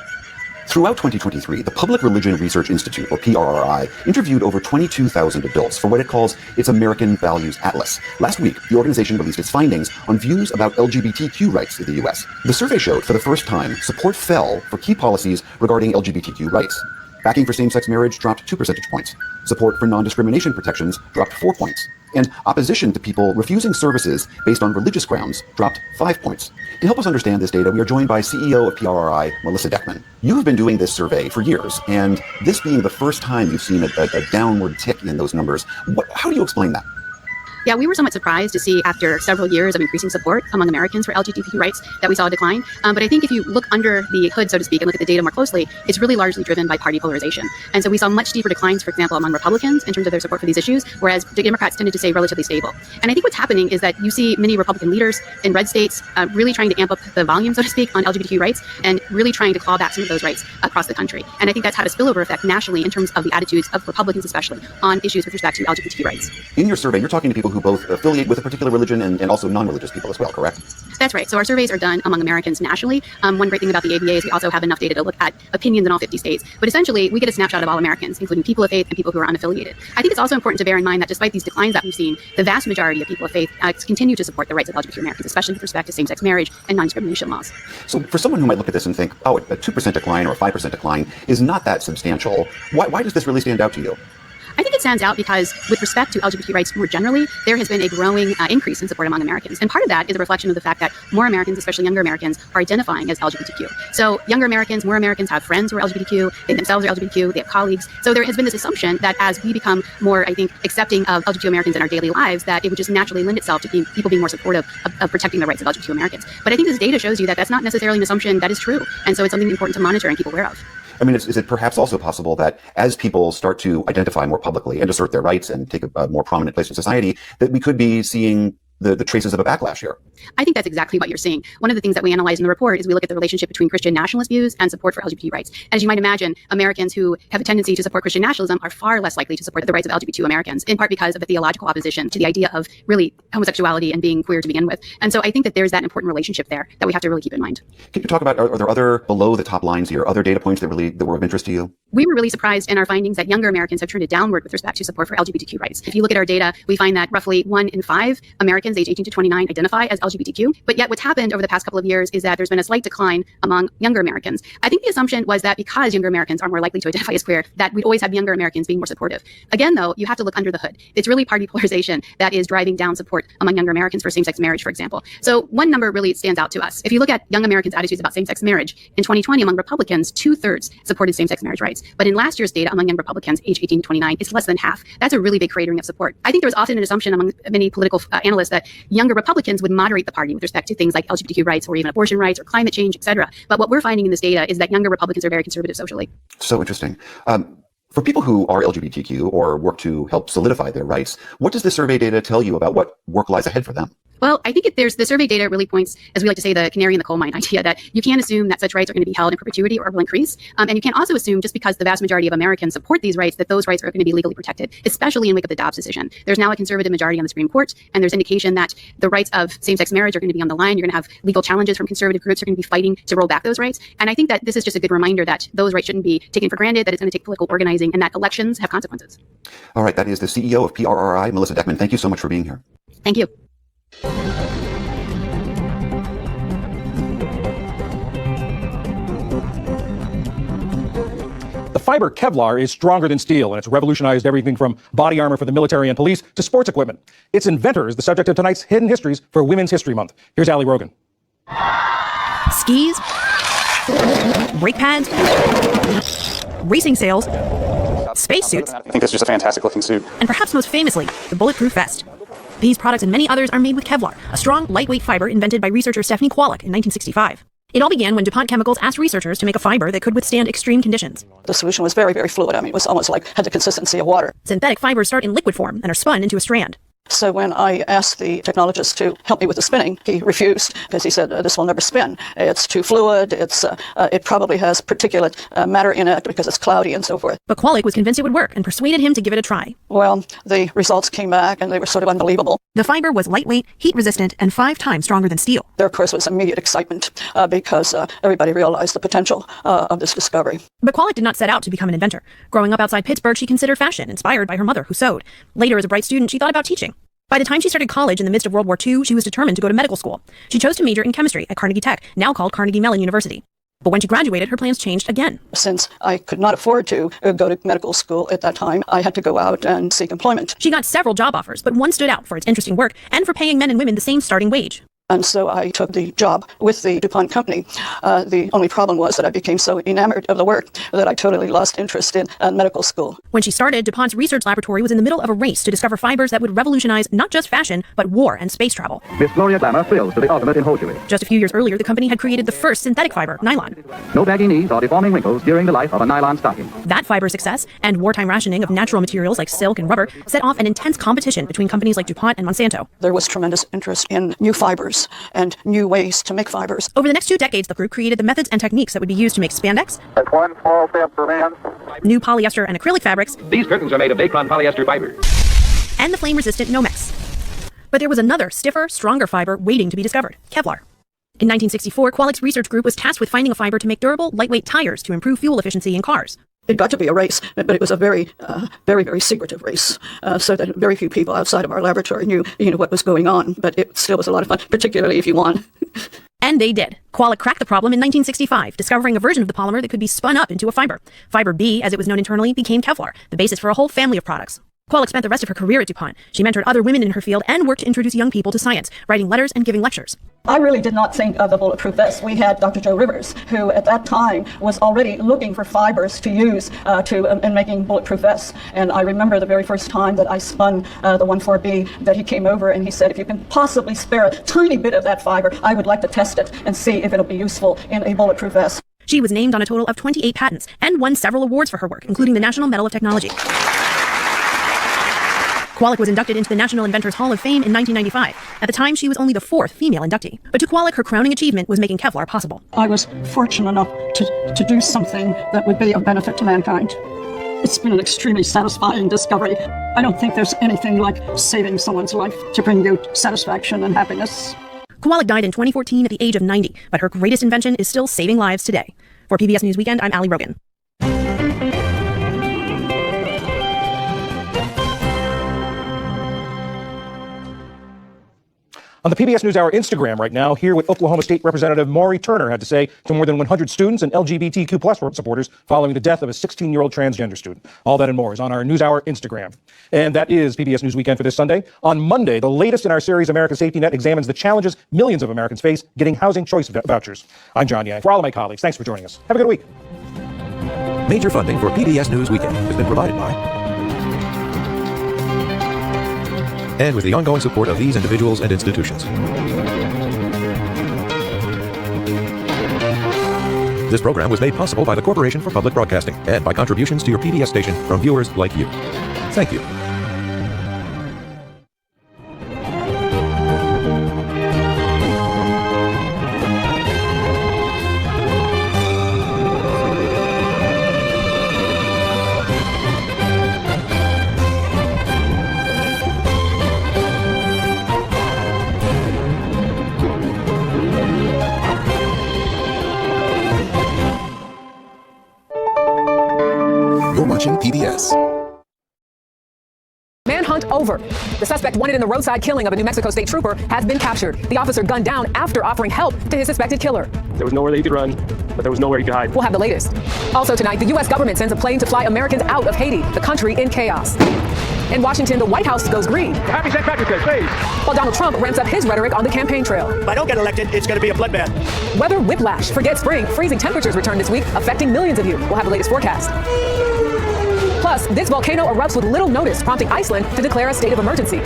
[SPEAKER 8] Throughout 2023, the Public Religion Research Institute, or PRRI, interviewed over 22,000 adults for what it calls its American Values Atlas. Last week, the organization released its findings on views about LGBTQ rights in the U.S. The survey showed, for the first time, support fell for key policies regarding LGBTQ rights. Backing for same-sex marriage dropped 2 percentage points. Support for non-discrimination protections dropped 4 points. And opposition to people refusing services based on religious grounds dropped 5 points. To help us understand this data, we are joined by CEO of PRRI, Melissa Deckman. You have been doing this survey for years, and this being the first time you've seen a downward tick in those numbers, how do you explain that?
[SPEAKER 5] Yeah, we were somewhat surprised to see after several years of increasing support among Americans for LGBTQ rights that we saw a decline. But I think if you look under the hood, so to speak, and look at the data more closely, it's really largely driven by party polarization. And so we saw much deeper declines, for example, among Republicans in terms of their support for these issues, whereas Democrats tended to stay relatively stable. And I think what's happening is that you see many Republican leaders in red states really trying to amp up the volume, so to speak, on LGBTQ rights and really trying to claw back some of those rights across the country. And I think that's had a spillover effect nationally in terms of the attitudes of Republicans, especially on issues with respect to LGBTQ rights.
[SPEAKER 8] In your survey, you're talking to people who both affiliate with a particular religion and also non-religious people as well, correct?
[SPEAKER 5] That's right. So our surveys are done among Americans nationally. One great thing about the ABA is we also have enough data to look at opinions in all 50 states. But essentially, we get a snapshot of all Americans, including people of faith and people who are unaffiliated. I think it's also important to bear in mind that despite these declines that we've seen, the vast majority of people of faith continue to support the rights of LGBTQ Americans, especially with respect to same-sex marriage and non-discrimination laws.
[SPEAKER 8] So for someone who might look at this and think, oh, a 2% decline or a 5% decline is not that substantial, why does this really stand out to you?
[SPEAKER 5] I think it stands out because with respect to LGBT rights more generally, there has been a growing increase in support among Americans. And part of that is a reflection of the fact that more Americans, especially younger Americans, are identifying as LGBTQ. So younger Americans, more Americans have friends who are LGBTQ, they themselves are LGBTQ, they have colleagues. So there has been this assumption that as we become more, I think, accepting of LGBTQ Americans in our daily lives, that it would just naturally lend itself to people being more supportive of protecting the rights of LGBTQ Americans. But I think this data shows you that that's not necessarily an assumption that is true. And so it's something important to monitor and keep aware of.
[SPEAKER 8] I mean, is it perhaps also possible that as people start to identify more publicly and assert their rights and take a more prominent place in society, that we could be seeing the traces of a backlash here?
[SPEAKER 5] I think that's exactly what you're seeing. One of the things that we analyze in the report is we look at the relationship between Christian nationalist views and support for LGBT rights. As you might imagine, Americans who have a tendency to support Christian nationalism are far less likely to support the rights of LGBT Americans, in part because of the theological opposition to the idea of really homosexuality and being queer to begin with. And so I think that there's that important relationship there that we have to really keep in mind.
[SPEAKER 8] Can you talk about, are there other below the top lines here, other data points that were of interest to you?
[SPEAKER 5] We were really surprised in our findings that younger Americans have trended downward with respect to support for LGBTQ rights. If you look at our data, we find that roughly 1 in 5 Americans aged 18 to 29 identify as LGBTQ. But yet what's happened over the past couple of years is that there's been a slight decline among younger Americans. I think the assumption was that because younger Americans are more likely to identify as queer, that we'd always have younger Americans being more supportive. Again, though, you have to look under the hood. It's really party polarization that is driving down support among younger Americans for same-sex marriage, for example. So one number really stands out to us. If you look at young Americans' attitudes about same-sex marriage, in 2020 among Republicans, 2/3 supported same-sex marriage rights. But in last year's data among young Republicans aged 18 to 29, it's less than half. That's a really big cratering of support. I think there was often an assumption among many political analysts that younger Republicans would moderate the party with respect to things like LGBTQ rights or even abortion rights or climate change, etc. But what we're finding in this data is that younger Republicans are very conservative socially.
[SPEAKER 8] So interesting. For people who are LGBTQ or work to help solidify their rights, what does the survey data tell you about what work lies ahead for them?
[SPEAKER 5] Well, I think the survey data really points, as we like to say, the canary in the coal mine idea that you can't assume that such rights are going to be held in perpetuity or will increase. And you can't also assume just because the vast majority of Americans support these rights that those rights are going to be legally protected, especially in wake of the Dobbs decision. There's now a conservative majority on the Supreme Court, and there's indication that the rights of same-sex marriage are going to be on the line. You're going to have legal challenges from conservative groups who are going to be fighting to roll back those rights. And I think that this is just a good reminder that those rights shouldn't be taken for granted, that it's going to take political organizing, and that elections have consequences.
[SPEAKER 8] All right, that is the CEO of PRRI, Melissa Deckman. Thank you so much for being here.
[SPEAKER 5] Thank you.
[SPEAKER 27] The fiber Kevlar is stronger than steel, and it's revolutionized everything from body armor for the military and police to sports equipment. Its inventor is the subject of tonight's Hidden Histories for Women's History Month. Here's Ali Rogan.
[SPEAKER 17] Skis, brake pads, racing sails, spacesuits,
[SPEAKER 20] I think this is just a fantastic looking suit.
[SPEAKER 17] and perhaps most famously, the bulletproof vest. These products and many others are made with Kevlar, a strong, lightweight fiber invented by researcher Stephanie Kwolek in 1965. It all began when DuPont Chemicals asked researchers to make a fiber that could withstand extreme conditions.
[SPEAKER 21] The solution was very, very fluid. I mean, it was almost like had the consistency of water.
[SPEAKER 17] Synthetic fibers start in liquid form and are spun into a strand.
[SPEAKER 21] So when I asked the technologist to help me with the spinning, he refused because he said, this will never spin. It's too fluid. It probably has particulate matter in it because it's cloudy and so forth.
[SPEAKER 17] But Kwolek was convinced it would work and persuaded him to give it a try.
[SPEAKER 21] Well, the results came back and they were sort of unbelievable.
[SPEAKER 17] The fiber was lightweight, heat-resistant, and 5 times stronger than steel.
[SPEAKER 21] There, of course, was immediate excitement because everybody realized the potential of this discovery.
[SPEAKER 17] But Kwolek did not set out to become an inventor. Growing up outside Pittsburgh, she considered fashion, inspired by her mother, who sewed. Later, as a bright student, she thought about teaching. By the time she started college in the midst of World War II, she was determined to go to medical school. She chose to major in chemistry at Carnegie Tech, now called Carnegie Mellon University. But when she graduated, her plans changed again.
[SPEAKER 21] Since I could not afford to go to medical school at that time, I had to go out and seek employment.
[SPEAKER 17] She got several job offers, but one stood out for its interesting work and for paying men and women the same starting wage.
[SPEAKER 21] And so I took the job with the DuPont company. The only problem was that I became so enamored of the work that I totally lost interest in medical school.
[SPEAKER 17] When she started, DuPont's research laboratory was in the middle of a race to discover fibers that would revolutionize not just fashion, but war and space travel.
[SPEAKER 4] Miss Gloria Glamour thrills to the ultimate in hosiery.
[SPEAKER 17] Just a few years earlier, the company had created the first synthetic fiber, nylon.
[SPEAKER 4] No baggy knees or deforming wrinkles during the life of a nylon stocking.
[SPEAKER 17] That fiber success and wartime rationing of natural materials like silk and rubber set off an intense competition between companies like DuPont and Monsanto.
[SPEAKER 21] There was tremendous interest in new fibers and new ways to make fibers.
[SPEAKER 17] Over the next 2 decades, the group created the methods and techniques that would be used to make spandex,
[SPEAKER 4] That's one small step for man,
[SPEAKER 17] new polyester and acrylic fabrics,
[SPEAKER 4] these curtains are made of Dacron polyester fiber,
[SPEAKER 17] and the flame-resistant Nomex. But there was another, stiffer, stronger fiber waiting to be discovered, Kevlar. In 1964, Qualic's research group was tasked with finding a fiber to make durable, lightweight tires to improve fuel efficiency in cars.
[SPEAKER 21] It got to be a race, but it was a very, very secretive race, so that very few people outside of our laboratory knew what was going on, but it still was a lot of fun, particularly if you won.
[SPEAKER 17] And they did. Qualic cracked the problem in 1965, discovering a version of the polymer that could be spun up into a fiber. Fiber B, as it was known internally, became Kevlar, the basis for a whole family of products. Qualic spent the rest of her career at DuPont. She mentored other women in her field and worked to introduce young people to science, writing letters and giving lectures.
[SPEAKER 21] I really did not think of the bulletproof vest. We had Dr. Joe Rivers, who at that time was already looking for fibers to use in making bulletproof vests. And I remember the very first time that I spun the 14B, that he came over and he said, if you can possibly spare a tiny bit of that fiber, I would like to test it and see if it'll be useful in a bulletproof vest.
[SPEAKER 17] She was named on a total of 28 patents and won several awards for her work, including the National Medal of Technology. Qualic was inducted into the National Inventors Hall of Fame in 1995. At the time, she was only the 4th female inductee. But to Qualic, her crowning achievement was making Kevlar possible.
[SPEAKER 21] I was fortunate enough to do something that would be of benefit to mankind. It's been an extremely satisfying discovery. I don't think there's anything like saving someone's life to bring you satisfaction and happiness.
[SPEAKER 17] Qualic died in 2014 at the age of 90, but her greatest invention is still saving lives today. For PBS News Weekend, I'm Ali Rogan.
[SPEAKER 27] On the PBS NewsHour Instagram right now, here with Oklahoma State Representative Maury Turner had to say to more than 100 students and LGBTQ+ supporters following the death of a 16-year-old transgender student. All that and more is on our NewsHour Instagram. And that is PBS News Weekend for this Sunday. On Monday, the latest in our series, American Safety Net, examines the challenges millions of Americans face getting housing choice vouchers. I'm John Yang. For all of my colleagues, thanks for joining us. Have a good week. Major funding for PBS News Weekend has been provided by and with the ongoing support of these individuals and institutions. This program was made possible by the Corporation for Public Broadcasting and by contributions to your PBS station from viewers like you. Thank you.
[SPEAKER 7] You're watching PBS.
[SPEAKER 20] Manhunt over. The suspect wanted in the roadside killing of a New Mexico state trooper has been captured. The officer gunned down after offering help to his suspected killer.
[SPEAKER 23] There was nowhere that he could run, but there was nowhere he could hide.
[SPEAKER 20] We'll have the latest. Also tonight, the U.S. government sends a plane to fly Americans out of Haiti, the country in chaos. In Washington, the White House goes green.
[SPEAKER 23] Happy St. Patrick's Day, please.
[SPEAKER 20] While Donald Trump ramps up his rhetoric on the campaign trail.
[SPEAKER 23] If I don't get elected, it's going to be a bloodbath.
[SPEAKER 20] Weather whiplash. Forget spring. Freezing temperatures return this week, affecting millions of you. We'll have the latest forecast. Plus, this volcano erupts with little notice, prompting Iceland to declare a state of emergency.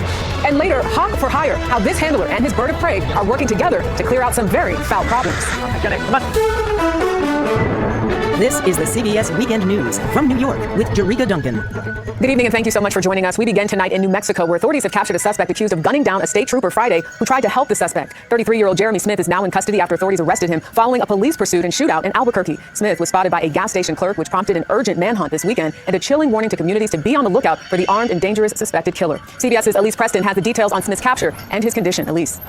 [SPEAKER 20] And later, Hawk for Hire, how this handler and his bird of prey are working together to clear out some very foul problems.
[SPEAKER 23] Come on.
[SPEAKER 24] This is the CBS Weekend News from New York with Jerika Duncan.
[SPEAKER 20] Good evening and thank you so much for joining us. We begin tonight in New Mexico, where authorities have captured a suspect accused of gunning down a state trooper Friday who tried to help the suspect. 33-year-old Jeremy Smith is now in custody after authorities arrested him following a police pursuit and shootout in Albuquerque. Smith was spotted by a gas station clerk, which prompted an urgent manhunt this weekend and a chilling warning to communities to be on the lookout for the armed and dangerous suspected killer. CBS's Elise Preston has the details on Smith's capture and his condition. Elise.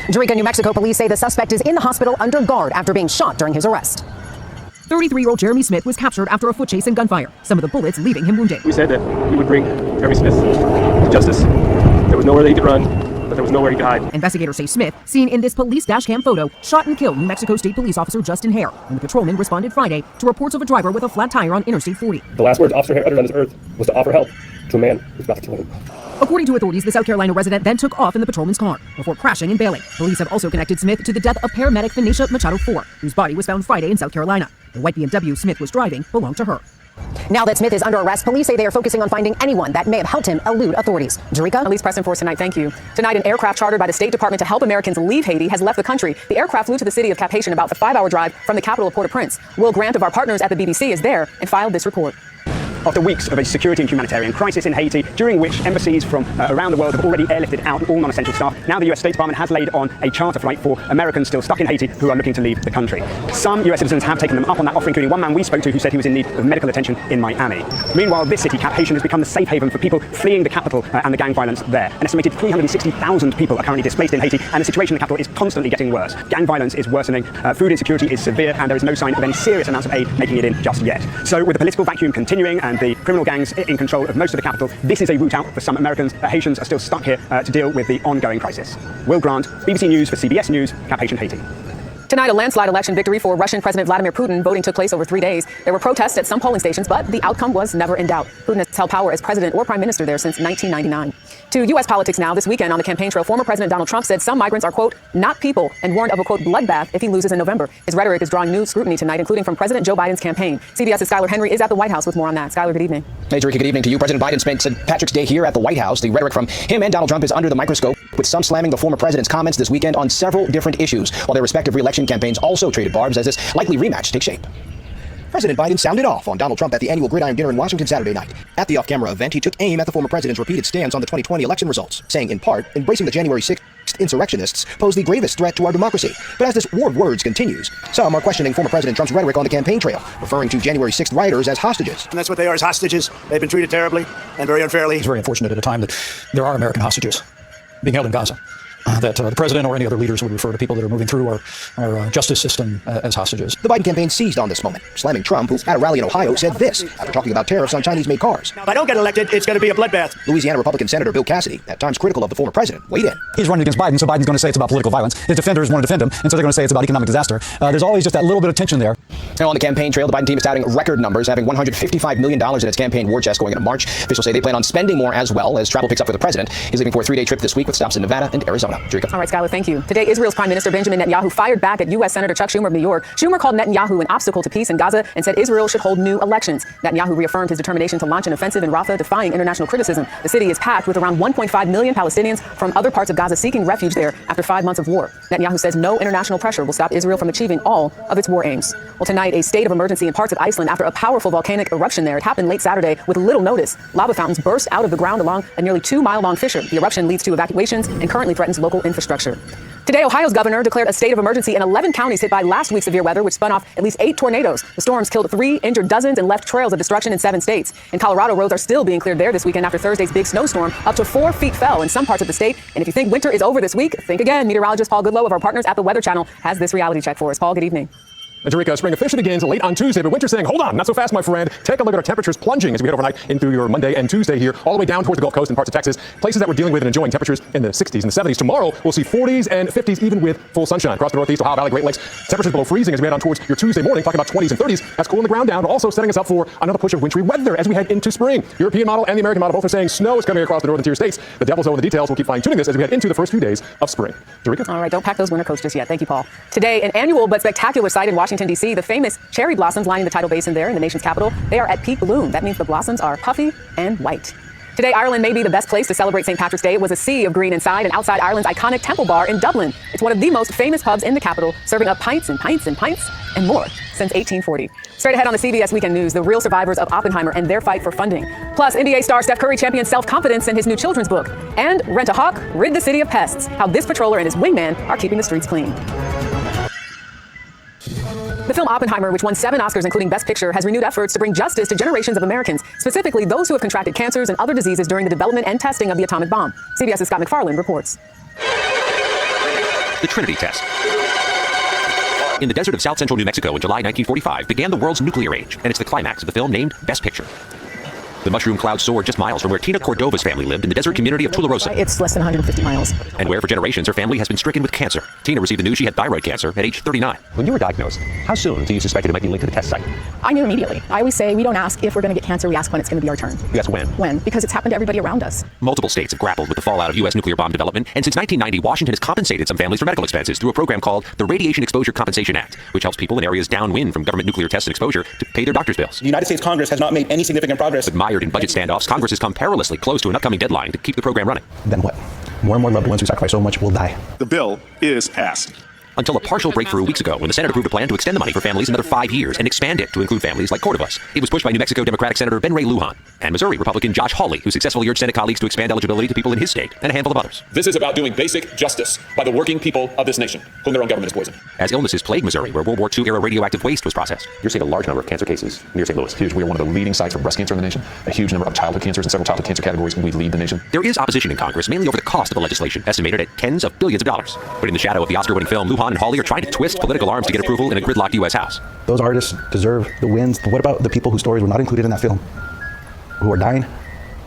[SPEAKER 25] Jerika, New Mexico police say the suspect is in the hospital under guard after being shot during his arrest.
[SPEAKER 24] 33-year-old Jeremy Smith was captured after a foot chase and gunfire, some of the bullets leaving him wounded.
[SPEAKER 23] We said that we would bring Jeremy Smith to justice. There was nowhere that he could run, but there was nowhere he could hide.
[SPEAKER 24] Investigators say Smith, seen in this police dashcam photo, shot and killed New Mexico State Police Officer Justin Hare when the patrolman responded Friday to reports of a driver with a flat tire on Interstate 40.
[SPEAKER 23] The last words Officer Hare uttered on this earth was to offer help. to a man who's about to kill him.
[SPEAKER 24] According to authorities, the South Carolina resident then took off in the patrolman's car before crashing and bailing. Police have also connected Smith to the death of paramedic Venetia Machado IV, whose body was found Friday in South Carolina. The white BMW Smith was driving belonged to her.
[SPEAKER 25] Now that Smith is under arrest, police say they are focusing on finding anyone that may have helped him elude authorities. Jerika?
[SPEAKER 20] Elise Preston for us tonight. Thank you. Tonight, an aircraft chartered by the State Department to help Americans leave Haiti has left the country. The aircraft flew to the city of Cap-Haïtien, about a 5-hour drive from the capital of Port-au-Prince. Will Grant of our partners at the BBC is there and filed this report.
[SPEAKER 2] After weeks of a security and humanitarian crisis in Haiti, during which embassies from around the world have already airlifted out all non-essential staff, now the US State Department has laid on a charter flight for Americans still stuck in Haiti who are looking to leave the country. Some US citizens have taken them up on that offer, including one man we spoke to who said he was in need of medical attention in Miami. Meanwhile, this city, Cap-Haïtien, has become the safe haven for people fleeing the capital and the gang violence there. An estimated 360,000 people are currently displaced in Haiti, and the situation in the capital is constantly getting worse. Gang violence is worsening, food insecurity is severe, and there is no sign of any serious amounts of aid making it in just yet. So with the political vacuum continuing and the criminal gangs in control of most of the capital, this is a route out for some Americans. Haitians are still stuck here to deal with the ongoing crisis. Will Grant, BBC News for CBS News, Cap-Haïtien, Haiti.
[SPEAKER 20] Tonight, a landslide election victory for Russian President Vladimir Putin. Voting took place over 3 days. There were protests at some polling stations, but the outcome was never in doubt. Putin has held power as president or prime minister there since 1999. To U.S. politics now. This weekend on the campaign trail, former President Donald Trump said some migrants are, quote, not people, and warned of a, quote, bloodbath if he loses in November. His rhetoric is drawing new scrutiny tonight, including from President Joe Biden's campaign. CBS's Skylar Henry is at the White House with more on that. Skylar, good evening.
[SPEAKER 6] Hey, Jerika, good evening to you. President Biden spent St. Patrick's Day here at the White House. The rhetoric from him and Donald Trump is under the microscope, with some slamming the former president's comments this weekend on several different issues, while their respective re-election campaigns also traded barbs as this likely rematch takes shape. President Biden sounded off on Donald Trump at the annual Gridiron Dinner in Washington Saturday night. At the off-camera event, he took aim at the former president's repeated stance on the 2020 election results, saying, in part, embracing the January 6th insurrectionists pose the gravest threat to our democracy. But as this war of words continues, some are questioning former President Trump's rhetoric on the campaign trail, referring to January 6th rioters as hostages.
[SPEAKER 9] And that's what they are, as hostages. They've been treated terribly and very unfairly.
[SPEAKER 10] It's very unfortunate at a time that there are American hostages being held in Gaza. That the president or any other leaders would refer to people that are moving through our justice system as hostages.
[SPEAKER 6] The Biden campaign seized on this moment, slamming Trump, who at a rally in Ohio said this after talking about tariffs on Chinese-made cars.
[SPEAKER 9] Now, if I don't get elected, it's going to be a bloodbath.
[SPEAKER 6] Louisiana Republican Senator Bill Cassidy, at times critical of the former president, weighed in.
[SPEAKER 10] He's running against Biden, so Biden's going to say it's about political violence. His defenders want to defend him, and so they're going to say it's about economic disaster. There's always just that little bit of tension there.
[SPEAKER 6] Now, on the campaign trail, the Biden team is touting record numbers, having $155 million in its campaign war chest going into March. Officials say they plan on spending more as well as travel picks up for the president. He's leaving for a 3-day trip this week with stops in Nevada and Arizona.
[SPEAKER 20] All right, Skylar, thank you. Today, Israel's Prime Minister Benjamin Netanyahu fired back at U.S. Senator Chuck Schumer of New York. Schumer called Netanyahu an obstacle to peace in Gaza and said Israel should hold new elections. Netanyahu reaffirmed his determination to launch an offensive in Rafah, defying international criticism. The city is packed with around 1.5 million Palestinians from other parts of Gaza seeking refuge there after 5 months of war. Netanyahu says no international pressure will stop Israel from achieving all of its war aims. Well, tonight, a state of emergency in parts of Iceland after a powerful volcanic eruption there. It happened late Saturday with little notice. Lava fountains burst out of the ground along a nearly 2-mile-long fissure. The eruption leads to evacuations and currently threatens local infrastructure. Today, Ohio's governor declared a state of emergency in 11 counties hit by last week's severe weather, which spun off at least 8 tornadoes. The storms killed 3, injured dozens, and left trails of destruction in 7 states. In Colorado, roads are still being cleared there this weekend after Thursday's big snowstorm. Up to 4 feet fell in some parts of the state. And if you think winter is over this week, think again. Meteorologist Paul Goodlow of our partners at the Weather Channel has this reality check for us. Paul, good evening.
[SPEAKER 23] Jerika, spring officially begins late on Tuesday, but winter's saying, hold on, not so fast, my friend. Take a look at our temperatures plunging as we head overnight into your Monday and Tuesday here, all the way down towards the Gulf Coast and parts of Texas. Places that we're dealing with and enjoying temperatures in the 60s and the 70s. Tomorrow, we'll see 40s and 50s, even with full sunshine. Across the Northeast, Ohio Valley, Great Lakes, temperatures below freezing as we head on towards your Tuesday morning, talking about 20s and 30s. That's cooling the ground down, but also setting us up for another push of wintry weather as we head into spring. European model and the American model both are saying snow is coming across the northern tier states. The devil's in the details. We'll keep fine-tuning this as we head into the first few days of spring. Jerika?
[SPEAKER 20] All right, don't pack those winter coats just yet. Thank you, Paul. Today, an annual but spectacular sight in Washington, D.C., the famous cherry blossoms lining the tidal basin there in the nation's capital. They are at peak bloom. That means the blossoms are puffy and white. Today, Ireland may be the best place to celebrate St. Patrick's Day. It was a sea of green inside and outside Ireland's iconic Temple Bar in Dublin. It's one of the most famous pubs in the capital, serving up pints and pints and pints and more since 1840. Straight ahead on the CBS Weekend News, the real survivors of Oppenheimer and their fight for funding. Plus, NBA star Steph Curry champions self-confidence in his new children's book. And Rent a Hawk, rid the city of pests. How this patroller and his wingman are keeping the streets clean. The film Oppenheimer, which won 7 Oscars, including Best Picture, has renewed efforts to bring justice to generations of Americans, specifically those who have contracted cancers and other diseases during the development and testing of the atomic bomb. CBS's Scott McFarland reports.
[SPEAKER 12] The Trinity Test. In the desert of south-central New Mexico in July 1945 began the world's nuclear age, and it's the climax of the film named Best Picture. The mushroom cloud soared just miles from where Tina Cordova's family lived in the desert community of Tularosa.
[SPEAKER 20] It's less than 150 miles.
[SPEAKER 12] And where for generations her family has been stricken with cancer. Tina received the news she had thyroid cancer at age 39. When you were diagnosed, how soon do you suspect it might be linked to the test site?
[SPEAKER 20] I knew immediately. I always say we don't ask if we're going to get cancer, we ask when it's going to be our turn.
[SPEAKER 12] You ask when?
[SPEAKER 20] When? Because it's happened to everybody around us.
[SPEAKER 12] Multiple states have grappled with the fallout of U.S. nuclear bomb development, and since 1990, Washington has compensated some families for medical expenses through a program called the Radiation Exposure Compensation Act, which helps people in areas downwind from government nuclear tests and exposure to pay their doctor's bills.
[SPEAKER 6] The United States Congress has not made any significant progress.
[SPEAKER 12] But mired in budget standoffs, Congress has come perilously close to an upcoming deadline to keep the program running.
[SPEAKER 6] Then what? More and more loved ones who sacrifice so much will die.
[SPEAKER 3] The bill is passed.
[SPEAKER 12] Until a partial breakthrough weeks ago when the Senate approved a plan to extend the money for families another 5 years and expand it to include families like Cordovas. It was pushed by New Mexico Democratic Senator Ben Ray Lujan and Missouri Republican Josh Hawley, who successfully urged Senate colleagues to expand eligibility to people in his state and a handful of others.
[SPEAKER 3] This is about doing basic justice by the working people of this nation, whom their own government is poisoned.
[SPEAKER 12] As illnesses plagued Missouri, where World War II-era radioactive waste was processed.
[SPEAKER 13] You're seeing a large number of cancer cases near St. Louis. Huge. We are one of the leading sites for breast cancer in the nation. A huge number of childhood cancers in several childhood cancer categories. We lead the nation.
[SPEAKER 12] There is opposition in Congress, mainly over the cost of the legislation, estimated at tens of billions of dollars. But in the shadow of the Oscar-winning film, Lujan and Hawley are trying to twist political arms to get approval in a gridlocked U.S. House.
[SPEAKER 6] Those artists deserve the wins. But what about the people whose stories were not included in that film? Who are dying?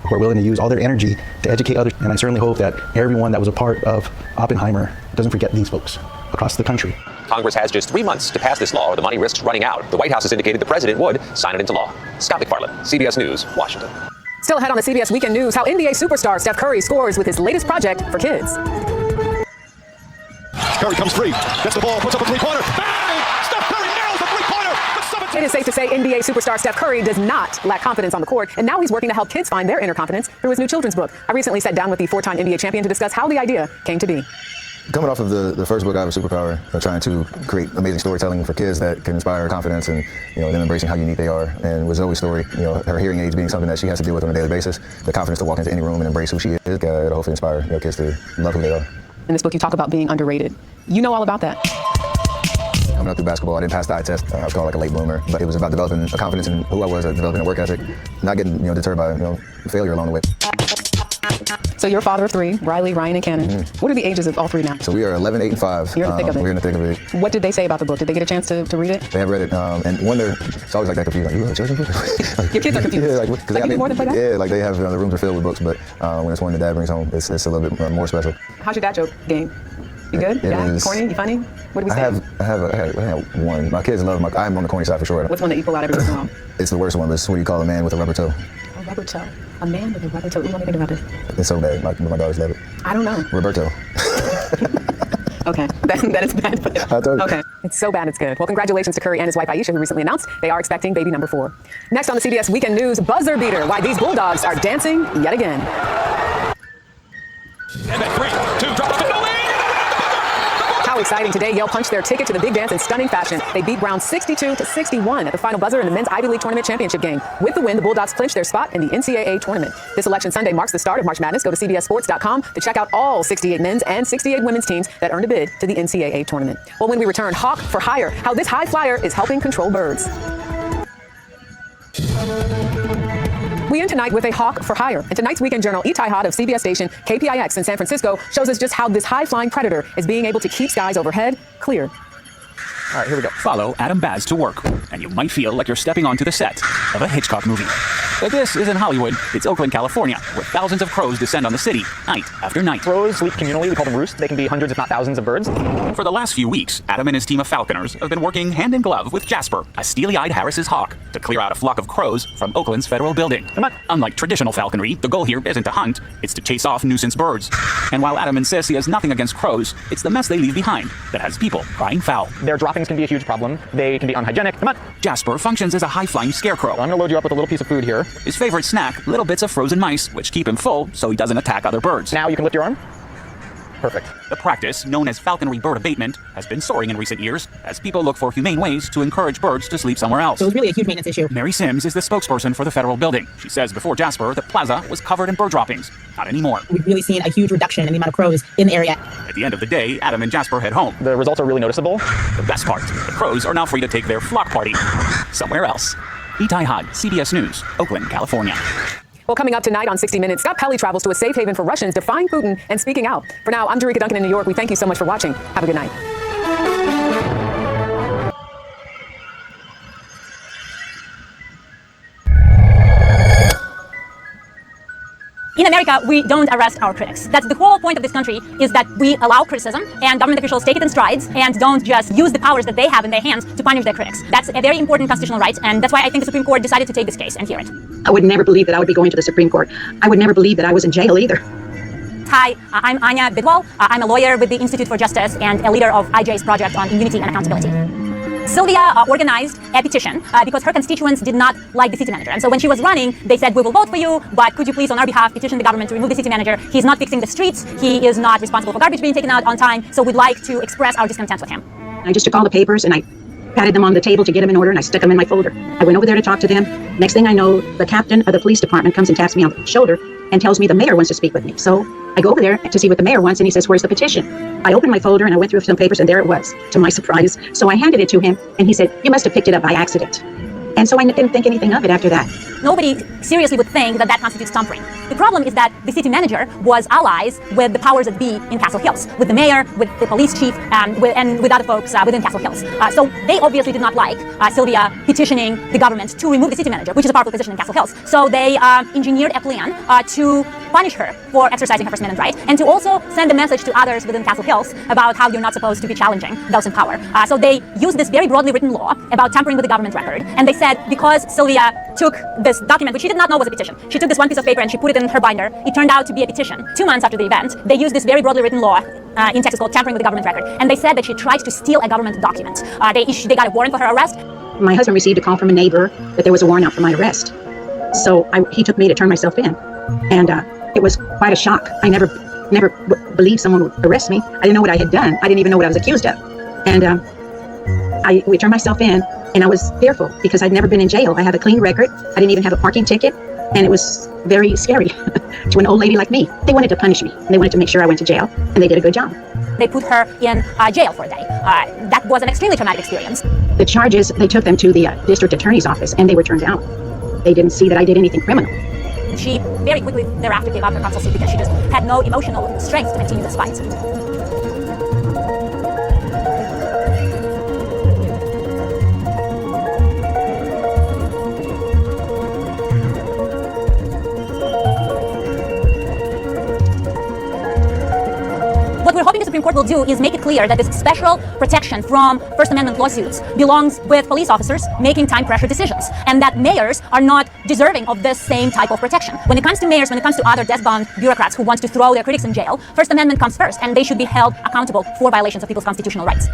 [SPEAKER 6] Who are willing to use all their energy to educate others? And I certainly hope that everyone that was a part of Oppenheimer doesn't forget these folks across the country.
[SPEAKER 12] Congress has just 3 months to pass this law or the money risks running out. The White House has indicated the president would sign it into law. Scott McFarland, CBS News, Washington.
[SPEAKER 20] Still ahead on the CBS Weekend News, how NBA superstar Steph Curry scores with his latest project for kids.
[SPEAKER 3] Curry comes free, gets the ball, puts up a three-pointer. Bang! Steph Curry nails the three-pointer. It is safe to say NBA superstar Steph Curry does not lack confidence on the court, and now he's working to help kids find their inner confidence through his new children's book. I recently sat down with the 4-time NBA champion to discuss how the idea came to be.
[SPEAKER 14] Coming off of the first book, I Have a Superpower, trying to create amazing storytelling for kids that can inspire confidence and, them embracing how unique they are. And with Zoe's story, her hearing aids being something that she has to deal with on a daily basis, the confidence to walk into any room and embrace who she is, it'll hopefully inspire kids to love who they are.
[SPEAKER 20] In this book, you talk about being underrated. You know all about that.
[SPEAKER 14] Coming up through basketball, I didn't pass the eye test. I was called like a late bloomer, but it was about developing a confidence in who I was, developing a work ethic, not getting deterred by failure along the way.
[SPEAKER 20] So you're a father of 3, Riley, Ryan, and Cannon.
[SPEAKER 14] Mm-hmm.
[SPEAKER 20] What are the ages of all 3 now?
[SPEAKER 14] So we are 11, 8, and 5.
[SPEAKER 20] You're in the thick of it.
[SPEAKER 14] We're in the thick of it.
[SPEAKER 20] What did they say about the book? Did they get a chance to read it?
[SPEAKER 14] They have read it, and one, it's always like that confused. Like, you have a children's book?
[SPEAKER 20] Your kids are confused.
[SPEAKER 14] Yeah,
[SPEAKER 20] like they do more than play that?
[SPEAKER 14] Yeah, like they have, the rooms are filled with books, but when it's one the dad brings home, it's a little bit more special.
[SPEAKER 20] How's your dad joke game? You good? Yeah? You corny? You funny? What do we say?
[SPEAKER 14] I have one. My kids love I'm on the corny side for sure.
[SPEAKER 20] What's one that you pull out every once in a while?
[SPEAKER 14] It's the worst one, but it's what do you call a man with a rubber toe?
[SPEAKER 20] A rubber toe. A man with a rubber toe. Ooh, let me think about this.
[SPEAKER 14] It's so bad. My daughters love it.
[SPEAKER 20] I don't know.
[SPEAKER 14] Roberto.
[SPEAKER 20] Okay, that is bad. But okay, it's so bad it's good. Well, congratulations to Curry and his wife Aisha, who recently announced they are expecting baby number 4. Next on the CBS Weekend News, buzzer beater. Why these Bulldogs are dancing yet again.
[SPEAKER 3] And then 3, 2, drop it.
[SPEAKER 20] How exciting. Today, Yale punched their ticket to the big dance in stunning fashion. They beat Brown 62-61 at the final buzzer in the men's Ivy League tournament championship game. With the win, the Bulldogs clinched their spot in the NCAA tournament. This election Sunday marks the start of March Madness. Go to CBSSports.com to check out all 68 men's and 68 women's teams that earned a bid to the NCAA tournament. Well, when we return, Hawk for Hire, how this high flyer is helping control birds. We end tonight with a hawk for hire. And tonight's Weekend Journal, Itai Hod of CBS station KPIX in San Francisco shows us just how this high-flying predator is being able to keep skies overhead clear.
[SPEAKER 15] All right, here we go. Follow Adam Baz to work, and you might feel like you're stepping onto the set of a Hitchcock movie. But this isn't Hollywood. It's Oakland, California, where thousands of crows descend on the city, night after night.
[SPEAKER 2] Crows sleep communally. We call them roost. They can be hundreds, if not thousands, of birds.
[SPEAKER 15] For the last few weeks, Adam and his team of falconers have been working hand in glove with Jasper, a steely-eyed Harris's hawk, to clear out a flock of crows from Oakland's federal building. Come on. Unlike traditional falconry, the goal here isn't to hunt, it's to chase off nuisance birds. And while Adam insists he has nothing against crows, it's the mess they leave behind that has people crying foul.
[SPEAKER 2] Their droppings can be a huge problem. They can be unhygienic. Come on.
[SPEAKER 15] Jasper functions as a high-flying scarecrow.
[SPEAKER 2] I'm gonna load you up with a little piece of food here.
[SPEAKER 15] His favorite snack, little bits of frozen mice, which keep him full so he doesn't attack other birds.
[SPEAKER 2] Now you can lift your arm. Perfect.
[SPEAKER 15] The practice, known as falconry bird abatement, has been soaring in recent years as people look for humane ways to encourage birds to sleep somewhere else.
[SPEAKER 17] So it's really a huge maintenance issue.
[SPEAKER 15] Mary Sims is the spokesperson for the federal building. She says before Jasper, the plaza was covered in bird droppings. Not anymore.
[SPEAKER 17] We've really seen a huge reduction in the amount of crows in the area.
[SPEAKER 15] At the end of the day, Adam and Jasper head home.
[SPEAKER 2] The results are really noticeable.
[SPEAKER 15] The best part, the crows are now free to take their flock party somewhere else. Itai Hod, CBS News, Oakland, California.
[SPEAKER 20] Well, coming up tonight on 60 Minutes, Scott Pelley travels to a safe haven for Russians, defying Putin and speaking out. For now, I'm Jerika Duncan in New York. We thank you so much for watching. Have a good night.
[SPEAKER 1] In America, we don't arrest our critics. That's the whole point of this country, is that we allow criticism and government officials take it in strides and don't just use the powers that they have in their hands to punish their critics. That's a very important constitutional right, and that's why I think the Supreme Court decided to take this case and hear it.
[SPEAKER 11] I would never believe that I would be going to the Supreme Court. I would never believe that I was in jail either.
[SPEAKER 1] Hi, I'm Anya Bidwal. I'm a lawyer with the Institute for Justice and a leader of IJ's project on immunity and accountability. Sylvia organized a petition because her constituents did not like the city manager. And so when she was running, they said, we will vote for you, but could you please on our behalf petition the government to remove the city manager? He's not fixing the streets. He is not responsible for garbage being taken out on time. So we'd like to express our discontent with him.
[SPEAKER 11] I just took all the papers and I patted them on the table to get them in order, and I stuck them in my folder. I went over there to talk to them. Next thing I know, the captain of the police department comes and taps me on the shoulder and tells me the mayor wants to speak with me. So I go over there to see what the mayor wants, and he says, where's the petition? I opened my folder and I went through some papers, and there it was, to my surprise. So I handed it to him, and he said, you must have picked it up by accident. And so I didn't think anything of it after that.
[SPEAKER 1] Nobody seriously would think that that constitutes tampering. The problem is that the city manager was allies with the powers that be in Castle Hills, with the mayor, with the police chief, and with other folks within Castle Hills. So they obviously did not like Sylvia petitioning the government to remove the city manager, which is a powerful position in Castle Hills. So they engineered a plan to punish her for exercising her First Amendment right, and to also send a message to others within Castle Hills about how you're not supposed to be challenging those in power. So they used this very broadly written law about tampering with the government record, and they said because Sylvia took this document, which she did not know was a petition, she took this one piece of paper and she put it in her binder. It turned out to be a petition. 2 months after the event, they used this very broadly written law in Texas called tampering with the government record, and they said that she tried to steal a government document. They got a warrant for her arrest.
[SPEAKER 11] My husband received a call from a neighbor that there was a warrant out for my arrest. So he took me to turn myself in, and it was quite a shock. I never believed someone would arrest me. I didn't know what I had done. I didn't even know what I was accused of. And we turned myself in, and I was fearful because I'd never been in jail. I have a clean record. I didn't even have a parking ticket, and it was very scary to an old lady like me. They wanted to punish me, and they wanted to make sure I went to jail, and they did a good job.
[SPEAKER 1] They put her in jail for a day. That was an extremely traumatic experience.
[SPEAKER 11] The charges, they took them to the district attorney's office, and they were turned down. They didn't see that I did anything criminal.
[SPEAKER 1] She very quickly thereafter gave up her counsel seat because she just had no emotional strength to continue this fight. What we're hoping the Supreme Court will do is make it clear that this special protection from First Amendment lawsuits belongs with police officers making time-pressure decisions, and that mayors are not deserving of this same type of protection. When it comes to mayors, when it comes to other desk-bound bureaucrats who want to throw their critics in jail, First Amendment comes first, and they should be held accountable for violations of people's constitutional rights.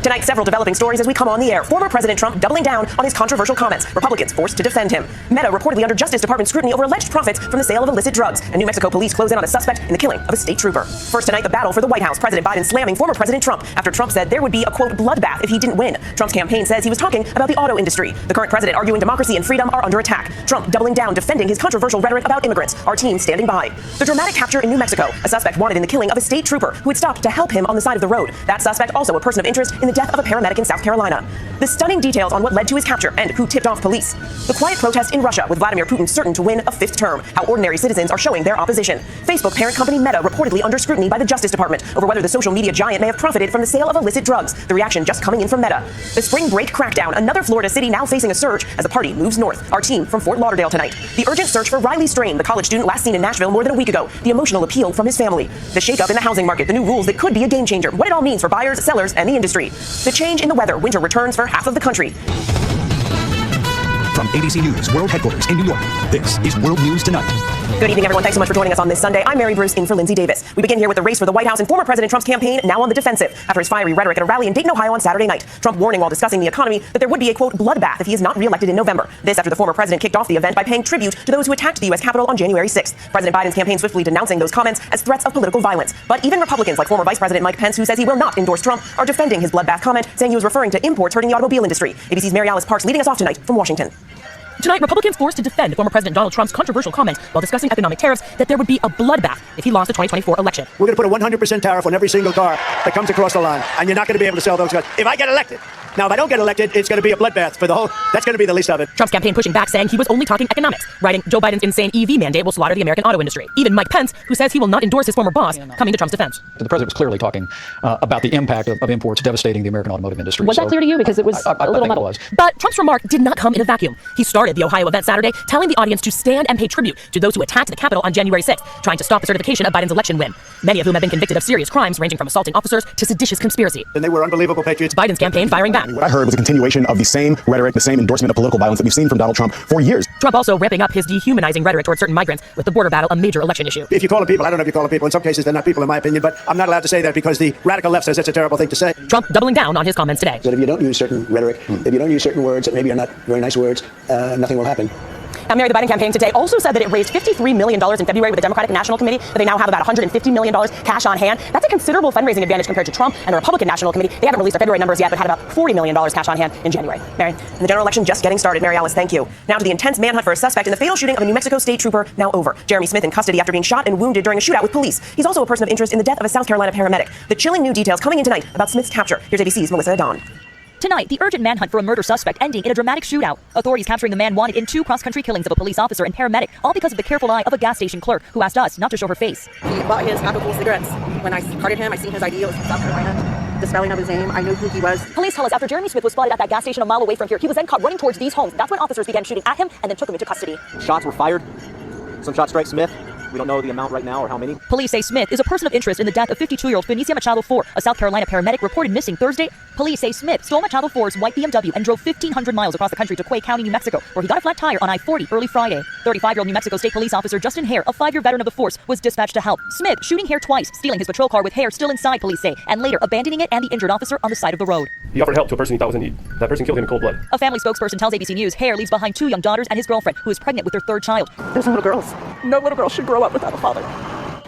[SPEAKER 16] Tonight, several developing stories as we come on the air. Former President Trump doubling down on his controversial comments. Republicans forced to defend him. Meta reportedly under Justice Department scrutiny over alleged profits from the sale of illicit drugs. And New Mexico police close in on a suspect in the killing of a state trooper. First tonight, the battle for the White House. President Biden slamming former President Trump after Trump said there would be a, quote, bloodbath if he didn't win. Trump's campaign says he was talking about the auto industry. The current president arguing democracy and freedom are under attack. Trump doubling down, defending his controversial rhetoric about immigrants. Our team standing by. The dramatic capture in New Mexico. A suspect wanted in the killing of a state trooper who had stopped to help him on the side of the road. That suspect also a person of interest in the death of a paramedic in South Carolina. The stunning details on what led to his capture and who tipped off police. The quiet protest in Russia with Vladimir Putin certain to win a 5th term. How ordinary citizens are showing their opposition. Facebook parent company Meta reportedly under scrutiny by the Justice Department over whether the social media giant may have profited from the sale of illicit drugs. The reaction just coming in from Meta. The spring break crackdown. Another Florida city now facing a surge as the party moves north. Our team from Fort Lauderdale tonight. The urgent search for Riley Strain, the college student last seen in Nashville more than a week ago. The emotional appeal from his family. The shakeup in the housing market. The new rules that could be a game changer. What it all means for buyers, sellers, and the industry. The change in the weather. Winter returns for half of the country.
[SPEAKER 6] From ABC News World Headquarters in New York, this is World News Tonight.
[SPEAKER 16] Good evening, everyone. Thanks so much for joining us on this Sunday. I'm Mary Bruce, in for Lindsay Davis. We begin here with the race for the White House and former President Trump's campaign now on the defensive after his fiery rhetoric at a rally in Dayton, Ohio on Saturday night. Trump warning while discussing the economy that there would be a, quote, bloodbath if he is not reelected in November. This after the former president kicked off the event by paying tribute to those who attacked the U.S. Capitol on January 6th. President Biden's campaign swiftly denouncing those comments as threats of political violence. But even Republicans like former Vice President Mike Pence, who says he will not endorse Trump, are defending his bloodbath comment, saying he was referring to imports hurting the automobile industry. ABC's Mary Alice Parks leading us off tonight from Washington.
[SPEAKER 24] Tonight, Republicans forced to defend former President Donald Trump's controversial comment while discussing economic tariffs that there would be a bloodbath if he lost the 2024 election.
[SPEAKER 9] We're going to put a 100% tariff on every single car that comes across the line, and you're not going to be able to sell those cars. If I get elected, Now, if I don't get elected, it's going to be a bloodbath for the whole. That's going to be the least of it.
[SPEAKER 16] Trump's campaign pushing back, saying he was only talking economics, writing Joe Biden's insane EV mandate will slaughter the American auto industry. Even Mike Pence, who says he will not endorse his former boss, coming to Trump's defense.
[SPEAKER 10] The president was clearly talking about the impact of imports devastating the American automotive industry.
[SPEAKER 16] Was that clear to you? Because it was a little muddled.
[SPEAKER 10] Was.
[SPEAKER 16] But Trump's remark did not come in a vacuum. He started the Ohio event Saturday, telling the audience to stand and pay tribute to those who attacked the Capitol on January 6th, trying to stop the certification of Biden's election win. Many of whom have been convicted of serious crimes, ranging from assaulting officers to seditious conspiracy.
[SPEAKER 9] And they were unbelievable patriots.
[SPEAKER 16] Biden's campaign firing back.
[SPEAKER 4] What I heard was a continuation of the same rhetoric, the same endorsement of political violence that we've seen from Donald Trump for years.
[SPEAKER 16] Trump also ramping up his dehumanizing rhetoric towards certain migrants, with the border battle a major election issue.
[SPEAKER 9] If you call them people, I don't know if you call them people. In some cases, they're not people, in my opinion, but I'm not allowed to say that because the radical left says it's a terrible thing to say.
[SPEAKER 16] Trump doubling down on his comments today.
[SPEAKER 9] That if you don't use certain rhetoric, if you don't use certain words that maybe are not very nice words, nothing will happen.
[SPEAKER 16] Now, Mary, the Biden campaign today also said that it raised $53 million in February with the Democratic National Committee, that they now have about $150 million cash on hand. That's a considerable fundraising advantage compared to Trump and the Republican National Committee. They haven't released their February numbers yet, but had about $40 million cash on hand in January. Mary, and the general election just getting started. Mary Alice, thank you. Now to the intense manhunt for a suspect in the fatal shooting of a New Mexico state trooper, now over. Jeremy Smith in custody after being shot and wounded during a shootout with police. He's also a person of interest in the death of a South Carolina paramedic. The chilling new details coming in tonight about Smith's capture. Here's ABC's Melissa Adon.
[SPEAKER 1] Tonight, the urgent manhunt for a murder suspect ending in a dramatic shootout. Authorities capturing the man wanted in 2 cross-country killings of a police officer and paramedic, all because of the careful eye of a gas station clerk who asked us not to show her face.
[SPEAKER 5] He bought his tobacco cigarettes. When I carded him, I seen his ID. It was from South Carolina. The spelling of his name, I knew who he was.
[SPEAKER 1] Police tell us after Jeremy Smith was spotted at that gas station a mile away from here, he was then caught running towards these homes. That's when officers began shooting at him and then took him into custody.
[SPEAKER 8] Shots were fired. Some shots strike Smith. We don't know the amount right now or how many.
[SPEAKER 1] Police say Smith is a person of interest in the death of 52-year-old Benicia Machado 4, a South Carolina paramedic reported missing Thursday. Police say Smith stole Machado 4's white BMW and drove 1,500 miles across the country to Quay County, New Mexico, where he got a flat tire on I-40 early Friday. 35-year-old New Mexico State Police Officer Justin Hare, a 5-year veteran of the force, was dispatched to help. Smith shooting Hare twice, stealing his patrol car with Hare still inside, police say, and later abandoning it and the injured officer on the side of the road.
[SPEAKER 18] He offered help to a person he thought was in need. That person killed him in cold blood.
[SPEAKER 1] A family spokesperson tells ABC News Hare leaves behind 2 young daughters and his girlfriend, who is pregnant with their 3rd child.
[SPEAKER 5] There's some little girls. No little girl should grow up without a father.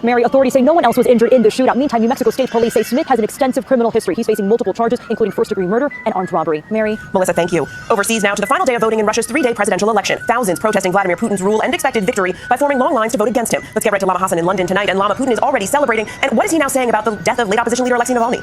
[SPEAKER 1] Mary, authorities say no one else was injured in the shootout. Meantime, New Mexico State Police say Smith has an extensive criminal history. He's facing multiple charges, including first-degree murder and armed robbery. Mary?
[SPEAKER 16] Melissa, thank you. Overseas now to the final day of voting in Russia's 3-day presidential election. Thousands protesting Vladimir Putin's rule and expected victory by forming long lines to vote against him. Let's get right to Lama Hassan in London tonight, and Lama, Putin is already celebrating. And what is he now saying about the death of late opposition leader Alexei Navalny?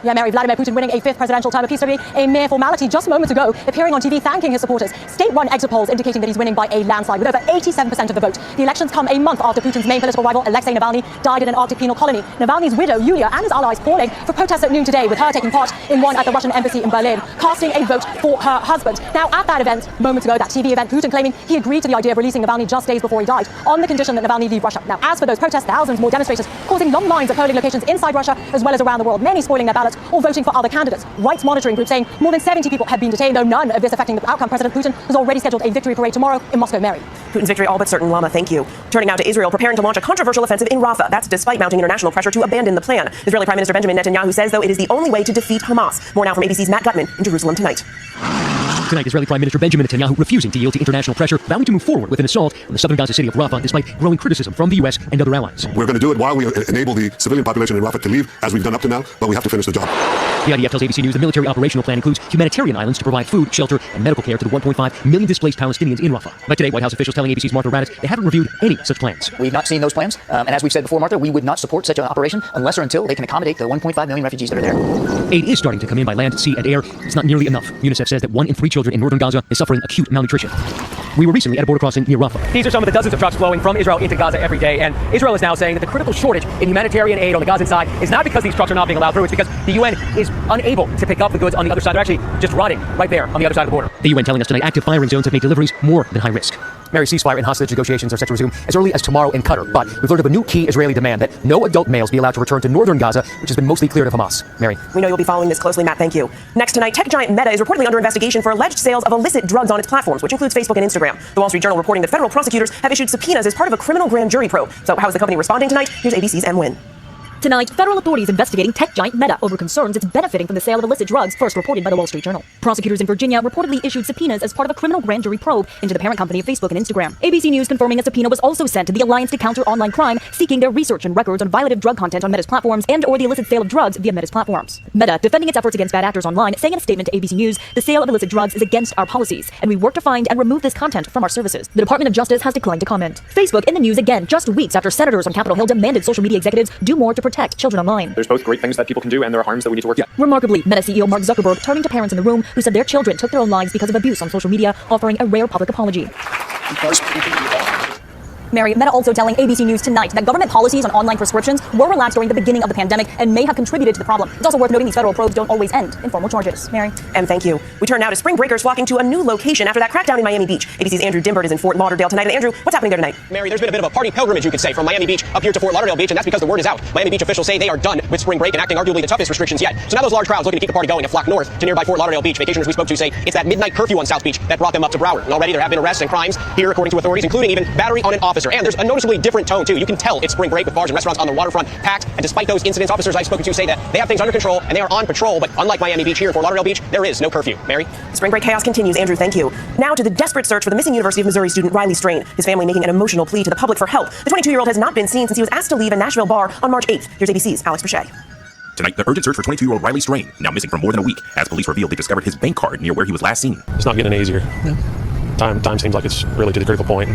[SPEAKER 1] Yeah, Mary, Vladimir Putin winning a 5th presidential term appears to be a mere formality. Just moments ago, appearing on TV thanking his supporters. State-run exit polls indicating that he's winning by a landslide with over 87% of the vote. The elections come a month after Putin's main political rival, Alexei Navalny, died in an Arctic penal colony. Navalny's widow, Yulia, and his allies calling for protests at noon today, with her taking part in one at the Russian embassy in Berlin, casting a vote for her husband. Now, at that event, moments ago, that TV event, Putin claiming he agreed to the idea of releasing Navalny just days before he died, on the condition that Navalny leave Russia. Now, as for those protests, thousands more demonstrators causing long lines at polling locations inside Russia, as well as around the world, many spoiling their ballots or voting for other candidates. Rights monitoring groups saying more than 70 people have been detained, though none of this affecting the outcome. President Putin has already scheduled a victory parade tomorrow in Moscow. Mary.
[SPEAKER 16] Putin's victory all but certain, Lama, thank you. Turning now to Israel, preparing to launch a controversial offensive in Rafah. That's despite mounting international pressure to abandon the plan. Israeli Prime Minister Benjamin Netanyahu says, though, it is the only way to defeat Hamas. More now from ABC's Matt Gutman in Jerusalem tonight.
[SPEAKER 19] Tonight, Israeli Prime Minister Benjamin Netanyahu refusing to yield to international pressure, vowing to move forward with an assault on the southern Gaza city of Rafah, despite growing criticism from the U.S. and other allies.
[SPEAKER 22] We're going to do it while we enable the civilian population in Rafah to leave, as we've done up to now, but we have to finish the job.
[SPEAKER 19] The IDF tells ABC News the military operational plan includes humanitarian islands to provide food, shelter, and medical care to the 1.5 million displaced Palestinians in Rafah. But today, White House officials telling ABC's Martha Raddatz they haven't reviewed any such plans.
[SPEAKER 6] We've not seen those plans, and as we've said before, Martha, we would not support such an operation unless or until they can accommodate the 1.5 million refugees that are there.
[SPEAKER 19] Aid is starting to come in by land, sea, and air. It's not nearly enough. UNICEF says that 1 in 3 children in northern Gaza is suffering acute malnutrition. We were recently at a border crossing near Rafah.
[SPEAKER 26] These are some of the dozens of trucks flowing from Israel into Gaza every day, and Israel is now saying that the critical shortage in humanitarian aid on the Gazan side is not because these trucks are not being allowed through, it's because the UN is unable to pick up the goods on the other side. They're actually just rotting right there on the other side of the border.
[SPEAKER 19] The UN telling us tonight active firing zones have made deliveries more than high risk.
[SPEAKER 6] Mary, ceasefire and hostage negotiations are set to resume as early as tomorrow in Qatar, but we've learned of a new key Israeli demand that no adult males be allowed to return to northern Gaza, which has been mostly cleared of Hamas. Mary.
[SPEAKER 16] We know you'll be following this closely, Matt. Thank you. Next tonight, tech giant Meta is reportedly under investigation for alleged sales of illicit drugs on its platforms, which includes Facebook and Instagram. The Wall Street Journal reporting that federal prosecutors have issued subpoenas as part of a criminal grand jury probe. So how is the company responding tonight? Here's ABC's M. Wynn.
[SPEAKER 1] Tonight, federal authorities investigating tech giant Meta over concerns it's benefiting from the sale of illicit drugs, first reported by the Wall Street Journal. Prosecutors in Virginia reportedly issued subpoenas as part of a criminal grand jury probe into the parent company of Facebook and Instagram. ABC News confirming a subpoena was also sent to the Alliance to Counter Online Crime, seeking their research and records on violative drug content on Meta's platforms and or the illicit sale of drugs via Meta's platforms. Meta defending its efforts against bad actors online, saying in a statement to ABC News, the sale of illicit drugs is against our policies, and we work to find and remove this content from our services. The Department of Justice has declined to comment. Facebook in the news again, just weeks after senators on Capitol Hill demanded social media executives do more to protect
[SPEAKER 7] protect children online.
[SPEAKER 18] There's both great things that people can do and there are harms that we need to work out.
[SPEAKER 7] Remarkably, Meta CEO Mark Zuckerberg turning to parents in the room who said their children took their own lives because of abuse on social media, offering a rare public apology.
[SPEAKER 1] Mary, Meta also telling ABC News tonight that government policies on online prescriptions were relaxed during the beginning of the pandemic and may have contributed to the problem. It's also worth noting these federal probes don't always end in formal charges. Mary?
[SPEAKER 16] And thank you. We turn now to spring breakers flocking to a new location after that crackdown in Miami Beach. ABC's Andrew Dimbert is in Fort Lauderdale tonight. And Andrew, what's happening there tonight?
[SPEAKER 6] Mary, there's been a bit of a party pilgrimage, you could say, from Miami Beach up here to Fort Lauderdale Beach, and that's because the word is out. Miami Beach officials say they are done with spring break, enacting arguably the toughest restrictions yet. So now those large crowds looking to keep the party going have flocked north to nearby Fort Lauderdale Beach. Vacationers we spoke to say it's that midnight curfew on South Beach that brought them up to Broward. And already there have been arrests and crimes here, according to authorities, including even battery on an officer. And there's a noticeably different tone, too. You can tell it's spring break with bars and restaurants on the waterfront packed. And despite those incidents, officers I've spoken to say that they have things under control and they are on patrol. But unlike Miami Beach, here in Fort Lauderdale Beach, there is no curfew. Mary?
[SPEAKER 16] Spring break chaos continues. Andrew, thank you. Now to the desperate search for the missing University of Missouri student Riley Strain. His family making an emotional plea to the public for help. The 22-year-old has not been seen since he was asked to leave a Nashville bar on March 8th. Here's ABC's Alex Brichet.
[SPEAKER 12] Tonight, the urgent search for 22-year-old Riley Strain, now missing for more than a week, as police revealed they discovered his bank card near where he was last seen.
[SPEAKER 18] It's not getting any easier. No. Time seems like it's really to the critical point.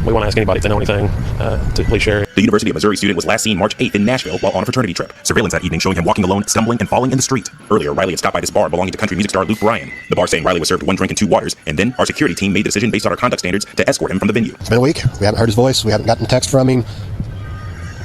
[SPEAKER 18] We want to ask anybody if they know anything to please share it.
[SPEAKER 12] The University of Missouri student was last seen March 8th in Nashville while on a fraternity trip. Surveillance that evening showing him walking alone, stumbling and falling in the street. Earlier, Riley had stopped by this bar belonging to country music star Luke Bryan. The bar saying Riley was served 1 drink and 2 waters, and then our security team made the decision based on our conduct standards to escort him from the venue.
[SPEAKER 13] It's been a week. We haven't heard his voice. We haven't gotten a text from him.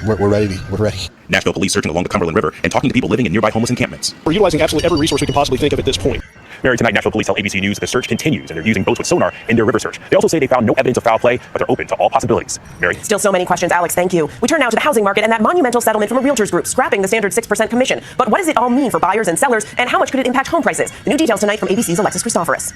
[SPEAKER 13] We're ready. We're ready.
[SPEAKER 12] Nashville police searching along the Cumberland River and talking to people living in nearby homeless encampments.
[SPEAKER 18] We're utilizing absolutely every resource we can possibly think of at this point.
[SPEAKER 12] Mary, tonight, Nashville police tell ABC News the search continues, and they're using boats with sonar in their river search. They also say they found no evidence of foul play, but they're open to all possibilities. Mary?
[SPEAKER 16] Still so many questions, Alex, thank you. We turn now to the housing market and that monumental settlement from a realtors group scrapping the standard 6% commission. But what does it all mean for buyers and sellers, and how much could it impact home prices? The new details tonight from ABC's Alexis Christoforous.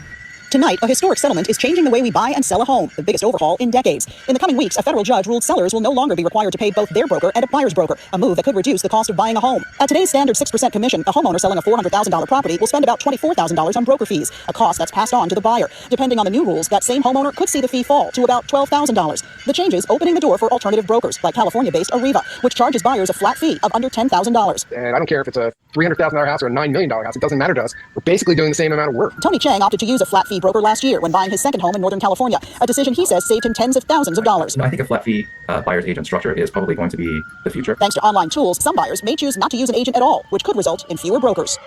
[SPEAKER 21] Tonight, a historic settlement is changing the way we buy and sell a home, the biggest overhaul in decades. In the coming weeks, a federal judge ruled sellers will no longer be required to pay both their broker and a buyer's broker, a move that could reduce the cost of buying a home. At today's standard 6% commission, a homeowner selling a $400,000 property will spend about $24,000 on broker fees, a cost that's passed on to the buyer. Depending on the new rules, that same homeowner could see the fee fall to about $12,000. The changes opening the door for alternative brokers, like California-based Arriva, which charges buyers a flat fee of under $10,000.
[SPEAKER 23] And I don't care if it's a $300,000 house or a $9 million house, it doesn't matter to us. We're basically doing the same amount of work.
[SPEAKER 21] Tony Chang opted to use a flat fee broker last year when buying his second home in Northern California, a decision he says saved him tens of thousands of dollars.
[SPEAKER 25] I think a flat fee buyer's agent structure is probably going to be the future.
[SPEAKER 21] Thanks to online tools, some buyers may choose not to use an agent at all, which could result in fewer brokers.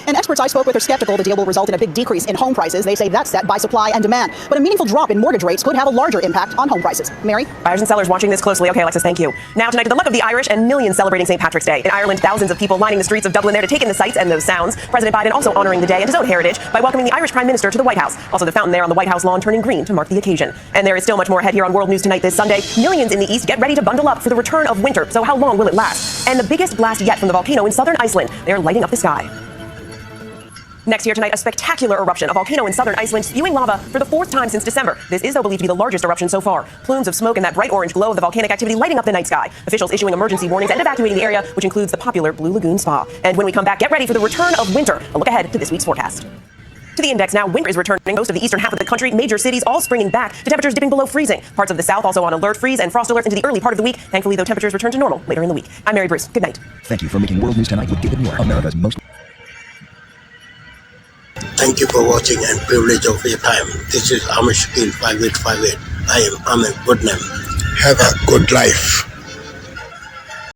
[SPEAKER 21] And experts I spoke with are skeptical the deal will result in a big decrease in home prices. They say that's set by supply and demand. But a meaningful drop in mortgage rates could have a larger impact on home prices. Mary?
[SPEAKER 16] Buyers and sellers watching this closely. Okay, Alexis, thank you. Now tonight, to the luck of the Irish and millions celebrating St. Patrick's Day. In Ireland, thousands of people lining the streets of Dublin there to take in the sights and those sounds. President Biden also honoring the day and his own heritage by welcoming the Irish Prime Minister to the White House. Also, the fountain there on the White House lawn turning green to mark the occasion. And there is still much more ahead here on World News Tonight this Sunday. Millions in the East get ready to bundle up for the return of winter. So how long will it last? And the biggest blast yet from the volcano in southern Iceland. They are lighting up the sky. Next here tonight, a spectacular eruption. A volcano in southern Iceland spewing lava for the 4th time since December. This is, though, believed to be the largest eruption so far. Plumes of smoke and that bright orange glow of the volcanic activity lighting up the night sky. Officials issuing emergency warnings and evacuating the area, which includes the popular Blue Lagoon Spa. And when we come back, get ready for the return of winter. A look ahead to this week's forecast. To the index now, winter is returning. Most of the eastern half of the country, major cities all springing back to temperatures dipping below freezing. Parts of the south also on alert, freeze and frost alerts into the early part of the week. Thankfully, though, temperatures return to normal later in the week. I'm Mary Bruce. Good night.
[SPEAKER 6] Thank you for making World News Tonight with David Moore, America's most...
[SPEAKER 27] Thank you for watching and privilege of your time. This is Amish Skill 5858. I am Ahmed Goodnam. Have a good life.